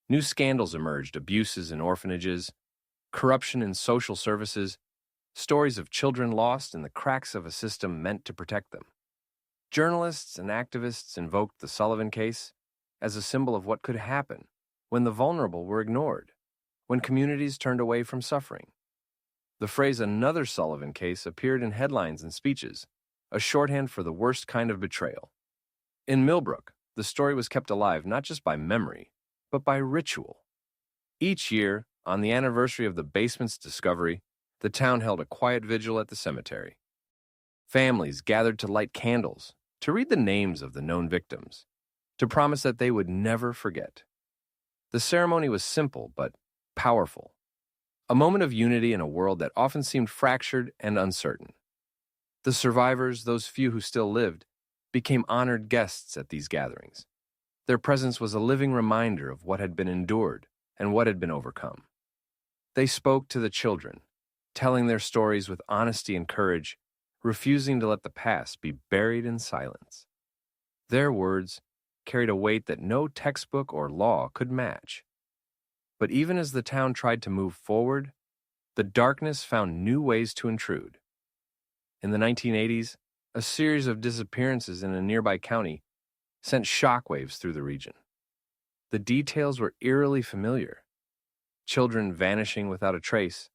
new scandals emerged: abuses in orphanages, corruption in social services, stories of children lost in the cracks of a system meant to protect them. Journalists and activists invoked the Sullivan case as a symbol of what could happen when the vulnerable were ignored, when communities turned away from suffering. The phrase "another Sullivan case" appeared in headlines and speeches, a shorthand for the worst kind of betrayal. In Millbrook, the story was kept alive not just by memory, but by ritual. Each year, on the anniversary of the basement's discovery, the town held a quiet vigil at the cemetery. Families gathered to light candles, to read the names of the known victims, to promise that they would never forget. The ceremony was simple but powerful, a moment of unity in a world that often seemed fractured and uncertain. The survivors, those few who still lived, became honored guests at these gatherings. Their presence was a living reminder of what had been endured and what had been overcome. They spoke to the children, telling their stories with honesty and courage, refusing to let the past be buried in silence. Their words carried a weight that no textbook or law could match. But even as the town tried to move forward, the darkness found new ways to intrude. In the 1980s, a series of disappearances in a nearby county sent shockwaves through the region. The details were eerily familiar: children vanishing without a trace,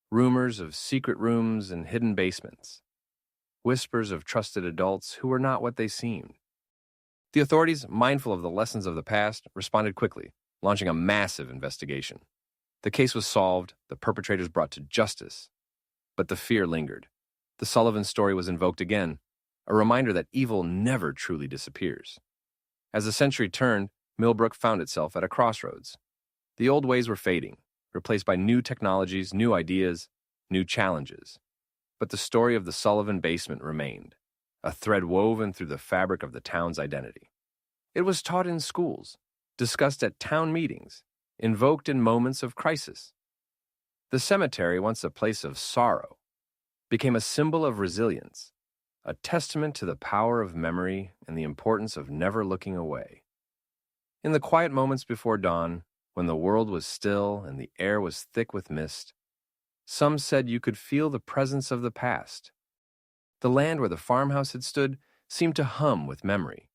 rumors of secret rooms and hidden basements, whispers of trusted adults who were not what they seemed. The authorities, mindful of the lessons of the past, responded quickly, launching a massive investigation. The case was solved, the perpetrators brought to justice, but the fear lingered. The Sullivan story was invoked again, a reminder that evil never truly disappears. As the century turned, Millbrook found itself at a crossroads. The old ways were fading, replaced by new technologies, new ideas, new challenges. But the story of the Sullivan basement remained, a thread woven through the fabric of the town's identity. It was taught in schools, discussed at town meetings, invoked in moments of crisis. The cemetery, once a place of sorrow, became a symbol of resilience, a testament to the power of memory and the importance of never looking away. In the quiet moments before dawn, when the world was still and the air was thick with mist, some said you could feel the presence of the past. The land where the farmhouse had stood seemed to hum with memory,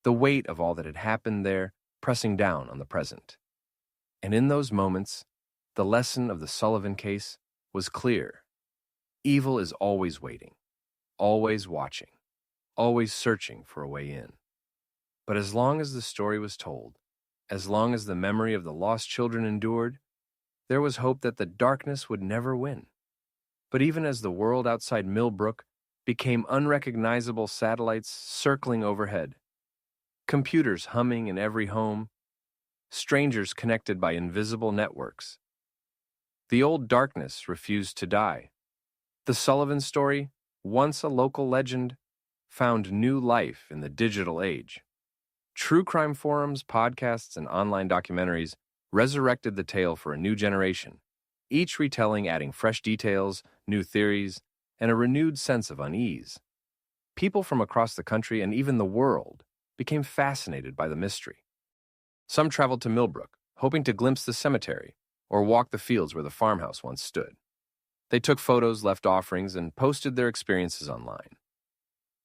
the weight of all that had happened there pressing down on the present. And in those moments, the lesson of the Sullivan case was clear. Evil is always waiting, always watching, always searching for a way in. But as long as the story was told, as long as the memory of the lost children endured, there was hope that the darkness would never win. But even as the world outside Millbrook became unrecognizable satellites circling overhead, computers humming in every home, strangers connected by invisible networks, The old darkness refused to die. The Sullivans story, once a local legend, found new life in the digital age. True crime forums, podcasts, and online documentaries resurrected the tale for a new generation, each retelling adding fresh details, new theories, and a renewed sense of unease. People from across the country and even the world became fascinated by the mystery. Some traveled to Millbrook, hoping to glimpse the cemetery or walk the fields where the farmhouse once stood. They took photos, left offerings, and posted their experiences online.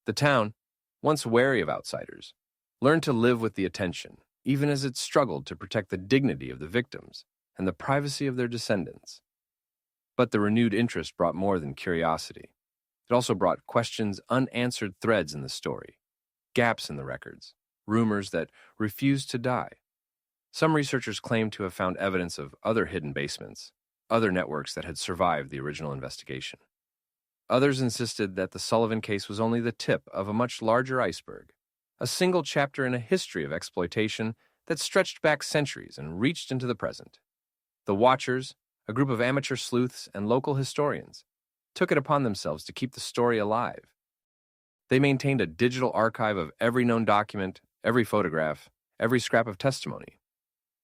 The town, once wary of outsiders, learned to live with the attention, even as it struggled to protect the dignity of the victims and the privacy of their descendants. But the renewed interest brought more than curiosity. It also brought questions, unanswered threads in the story, gaps in the records, rumors that refused to die. Some researchers claimed to have found evidence of other hidden basements, other networks that had survived the original investigation. Others insisted that the Sullivan case was only the tip of a much larger iceberg, a single chapter in a history of exploitation that stretched back centuries and reached into the present. The Watchers, a group of amateur sleuths and local historians, took it upon themselves to keep the story alive. They maintained a digital archive of every known document, every photograph, every scrap of testimony.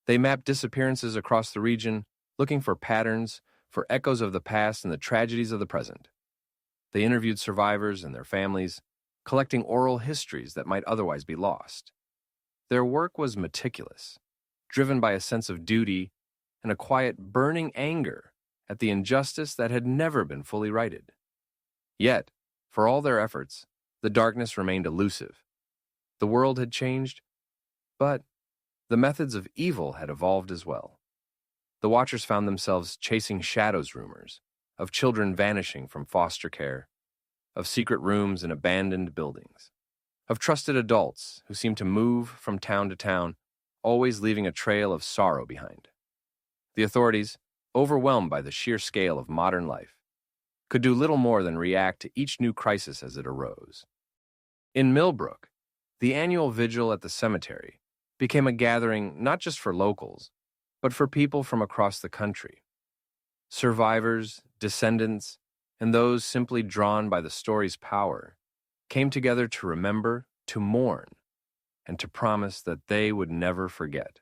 They mapped disappearances across the region, looking for patterns, for echoes of the past and the tragedies of the present. They interviewed survivors and their families, collecting oral histories that might otherwise be lost. Their work was meticulous, driven by a sense of duty and a quiet, burning anger at the injustice that had never been fully righted. Yet, for all their efforts, the darkness remained elusive. The world had changed, but the methods of evil had evolved as well. The Watchers found themselves chasing shadows rumors of children vanishing from foster care, of secret rooms in abandoned buildings, of trusted adults who seemed to move from town to town, always leaving a trail of sorrow behind. The authorities, overwhelmed by the sheer scale of modern life, could do little more than react to each new crisis as it arose. In Millbrook, the annual vigil at the cemetery became a gathering not just for locals, but for people from across the country. Survivors, descendants, and those simply drawn by the story's power came together to remember, to mourn, and to promise that they would never forget.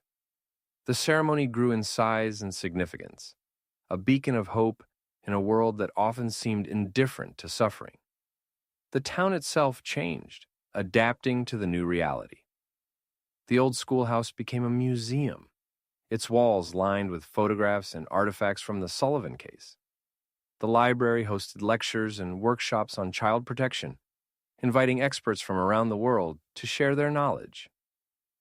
The ceremony grew in size and significance, a beacon of hope in a world that often seemed indifferent to suffering. The town itself changed, adapting to the new reality. The old schoolhouse became a museum, its walls lined with photographs and artifacts from the Sullivan case. The library hosted lectures and workshops on child protection, inviting experts from around the world to share their knowledge.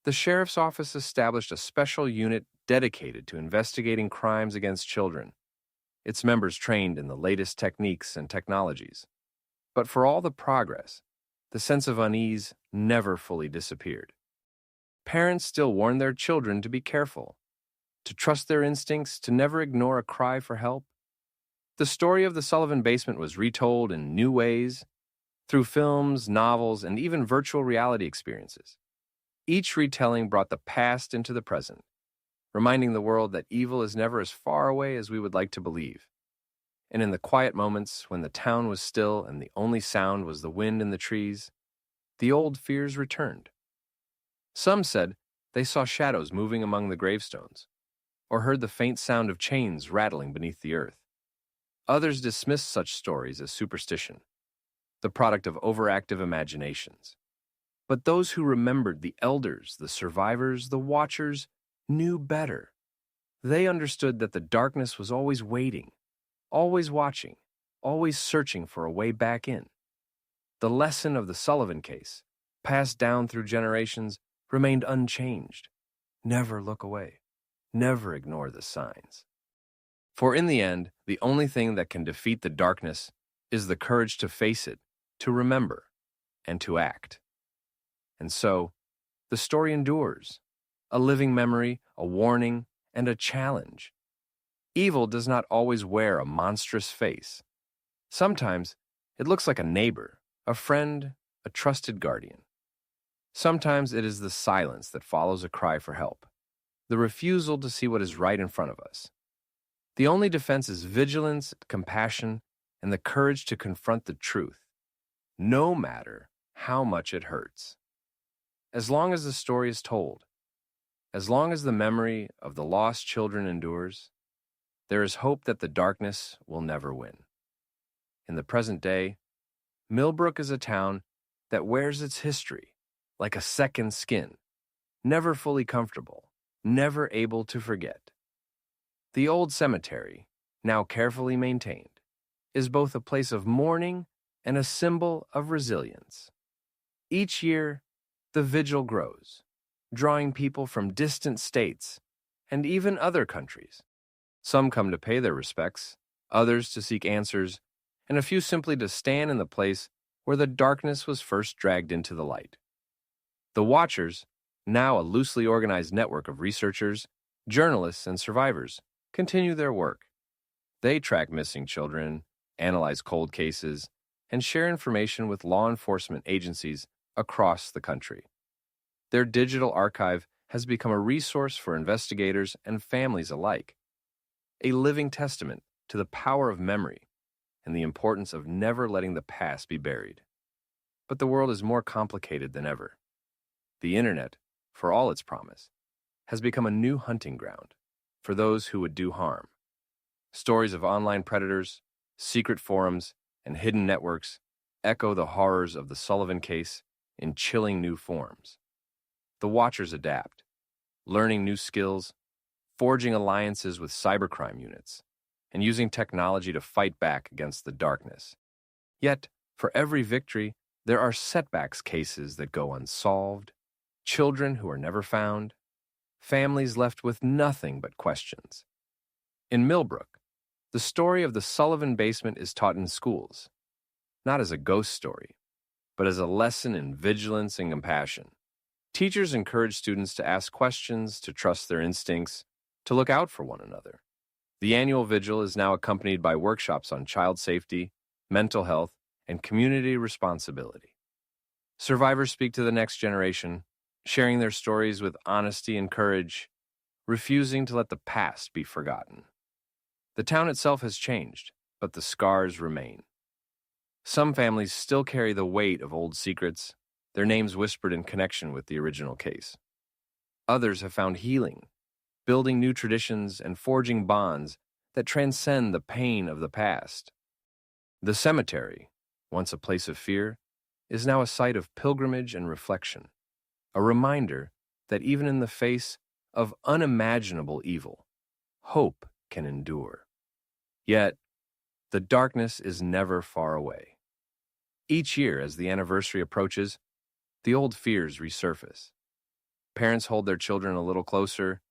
The sheriff's office established a special unit dedicated to investigating crimes against children, its members trained in the latest techniques and technologies. But for all the progress, the sense of unease never fully disappeared. Parents still warned their children to be careful, to trust their instincts, to never ignore a cry for help. The story of the Sullivan basement was retold in new ways, through films, novels, and even virtual reality experiences. Each retelling brought the past into the present, reminding the world that evil is never as far away as we would like to believe. And in the quiet moments when the town was still and the only sound was the wind in the trees, the old fears returned. Some said they saw shadows moving among the gravestones, or heard the faint sound of chains rattling beneath the earth. Others dismissed such stories as superstition, the product of overactive imaginations. But those who remembered the elders, the survivors, the watchers, knew better. They understood that the darkness was always waiting, always watching, always searching for a way back in. The lesson of the Sullivan case, passed down through generations, remained unchanged. Never look away. Never ignore the signs. For in the end, the only thing that can defeat the darkness is the courage to face it, to remember, and to act. And so, the story endures, a living memory, a warning, and a challenge. Evil does not always wear a monstrous face. Sometimes, it looks like a neighbor, a friend, a trusted guardian. Sometimes it is the silence that follows a cry for help, the refusal to see what is right in front of us. The only defense is vigilance, compassion, and the courage to confront the truth, no matter how much it hurts. As long as the story is told, as long as the memory of the lost children endures, there is hope that the darkness will never win. In the present day, Millbrook is a town that wears its history like a second skin, never fully comfortable, never able to forget. The old cemetery, now carefully maintained, is both a place of mourning and a symbol of resilience. Each year, the vigil grows, drawing people from distant states and even other countries. Some come to pay their respects, others to seek answers, and a few simply to stand in the place where the darkness was first dragged into the light. The Watchers, now a loosely organized network of researchers, journalists, and survivors, continue their work. They track missing children, analyze cold cases, and share information with law enforcement agencies across the country. Their digital archive has become a resource for investigators and families alike, a living testament to the power of memory and the importance of never letting the past be buried. But the world is more complicated than ever. The internet, for all its promise, has become a new hunting ground for those who would do harm. Stories of online predators, secret forums, and hidden networks echo the horrors of the Sullivan case in chilling new forms. The Watchers adapt, learning new skills, forging alliances with cybercrime units, and using technology to fight back against the darkness. Yet, for every victory, there are setbacks, cases that go unsolved, children who are never found, families left with nothing but questions. In Millbrook, the story of the Sullivan basement is taught in schools, not as a ghost story, but as a lesson in vigilance and compassion. Teachers encourage students to ask questions, to trust their instincts, to look out for one another. The annual vigil is now accompanied by workshops on child safety, mental health, and community responsibility. Survivors speak to the next generation, sharing their stories with honesty and courage, refusing to let the past be forgotten. The town itself has changed, but the scars remain. Some families still carry the weight of old secrets, their names whispered in connection with the original case. Others have found healing, building new traditions and forging bonds that transcend the pain of the past. The cemetery, once a place of fear, is now a site of pilgrimage and reflection, a reminder that even in the face of unimaginable evil, hope can endure. Yet, the darkness is never far away. Each year, as the anniversary approaches, the old fears resurface. Parents hold their children a little closer,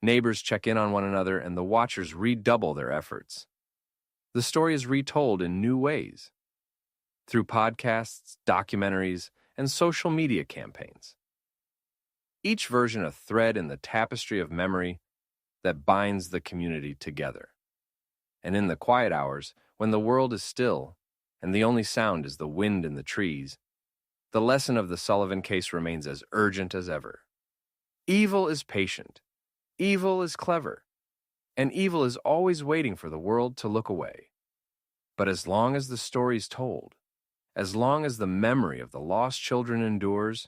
neighbors check in on one another, and the Watchers redouble their efforts. The story is retold in new ways, through podcasts, documentaries, and social media campaigns. Each version a thread in the tapestry of memory that binds the community together. And in the quiet hours, when the world is still and the only sound is the wind in the trees, the lesson of the Sullivan case remains as urgent as ever. Evil is patient, evil is clever, and evil is always waiting for the world to look away. But as long as the story's told, as long as the memory of the lost children endures,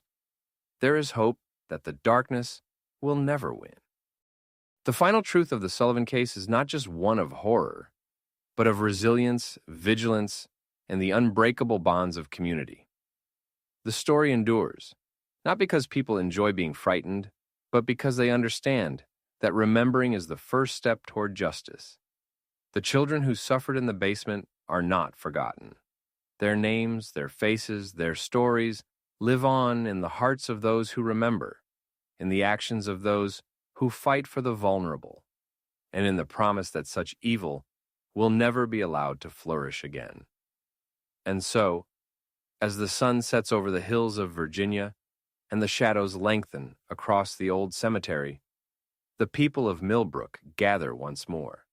there is hope that the darkness will never win. The final truth of the Sullivan case is not just one of horror, but of resilience, vigilance, and the unbreakable bonds of community. The story endures, not because people enjoy being frightened, but because they understand that remembering is the first step toward justice. The children who suffered in the basement are not forgotten. Their names, their faces, their stories live on in the hearts of those who remember, in the actions of those who fight for the vulnerable, and in the promise that such evil will never be allowed to flourish again. And so, as the sun sets over the hills of Virginia and the shadows lengthen across the old cemetery, the people of Millbrook gather once more.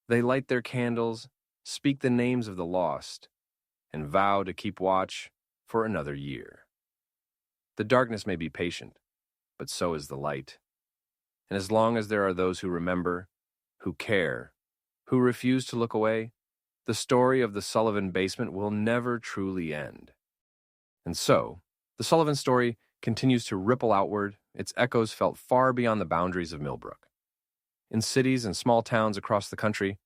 They light their candles, speak the names of the lost, and vow to keep watch for another year. The darkness may be patient, but so is the light. And as long as there are those who remember, who care, who refuse to look away, the story of the Sullivan basement will never truly end. And so, the Sullivan story continues to ripple outward, its echoes felt far beyond the boundaries of Millbrook. In cities and small towns across the country,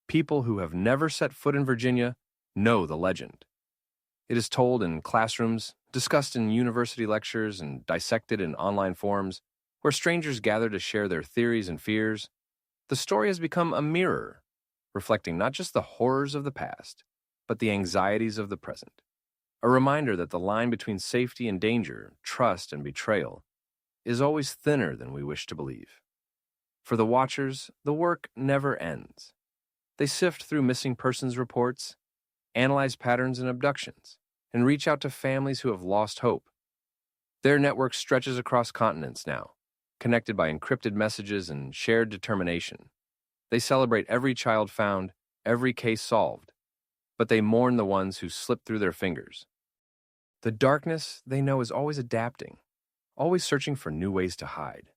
people who have never set foot in Virginia know the legend. It is told in classrooms, discussed in university lectures, and dissected in online forums, where strangers gather to share their theories and fears. The story has become a mirror, reflecting not just the horrors of the past, but the anxieties of the present. A reminder that the line between safety and danger, trust and betrayal, is always thinner than we wish to believe. For the watchers, the work never ends. They sift through missing persons reports, analyze patterns in abductions, and reach out to families who have lost hope. Their network stretches across continents now, connected by encrypted messages and shared determination. They celebrate every child found, every case solved, but they mourn the ones who slipped through their fingers. The darkness, they know, is always adapting, always searching for new ways to hide.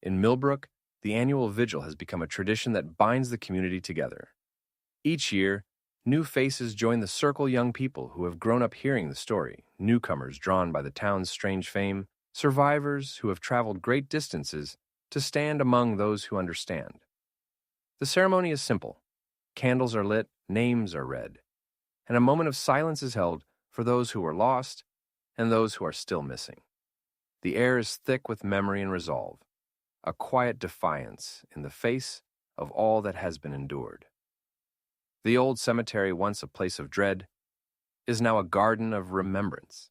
In Millbrook, the annual vigil has become a tradition that binds the community together. Each year, new faces join the circle young people who have grown up hearing the story, newcomers drawn by the town's strange fame, survivors who have traveled great distances to stand among those who understand. The ceremony is simple. Candles are lit, names are read, and a moment of silence is held for those who were lost and those who are still missing. The air is thick with memory and resolve, a quiet defiance in the face of all that has been endured. The old cemetery, once a place of dread, is now a garden of remembrance.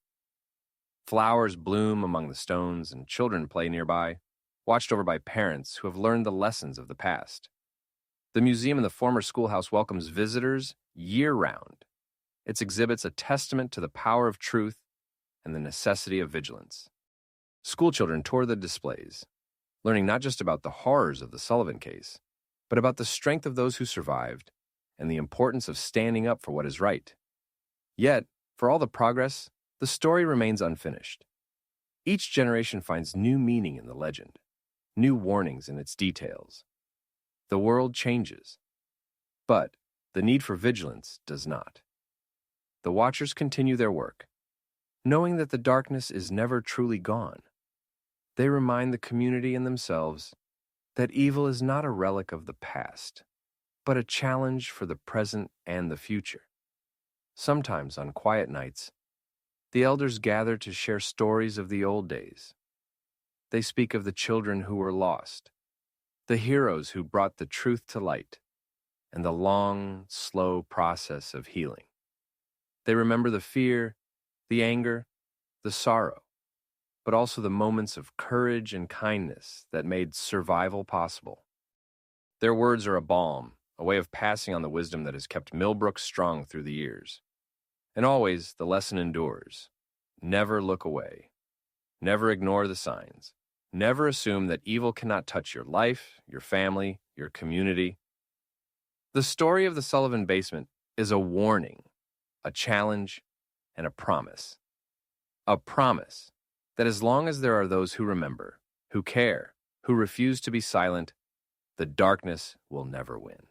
Flowers bloom among the stones and children play nearby, watched over by parents who have learned the lessons of the past. The museum in the former schoolhouse welcomes visitors year-round. Its exhibits a testament to the power of truth and the necessity of vigilance. Schoolchildren tour the displays, learning not just about the horrors of the Sullivan case, but about the strength of those who survived and the importance of standing up for what is right. Yet, for all the progress, the story remains unfinished. Each generation finds new meaning in the legend, new warnings in its details. The world changes, but the need for vigilance does not. The watchers continue their work, knowing that the darkness is never truly gone. They remind the community and themselves that evil is not a relic of the past, but a challenge for the present and the future. Sometimes on quiet nights, the elders gather to share stories of the old days. They speak of the children who were lost, the heroes who brought the truth to light, and the long, slow process of healing. They remember the fear, the anger, the sorrow, but also the moments of courage and kindness that made survival possible. Their words are a balm, a way of passing on the wisdom that has kept Millbrook strong through the years. And always, the lesson endures. Never look away. Never ignore the signs. Never assume that evil cannot touch your life, your family, your community. The story of the Sullivan basement is a warning, a challenge, and a promise. A promise that as long as there are those who remember, who care, who refuse to be silent, the darkness will never win.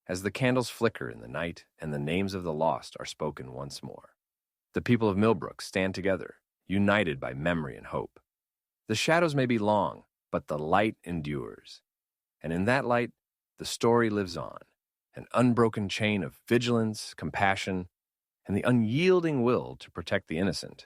As the candles flicker in the night and the names of the lost are spoken once more, the people of Millbrook stand together, united by memory and hope. The shadows may be long, but the light endures. And in that light, the story lives on, an unbroken chain of vigilance, compassion, and the unyielding will to protect the innocent.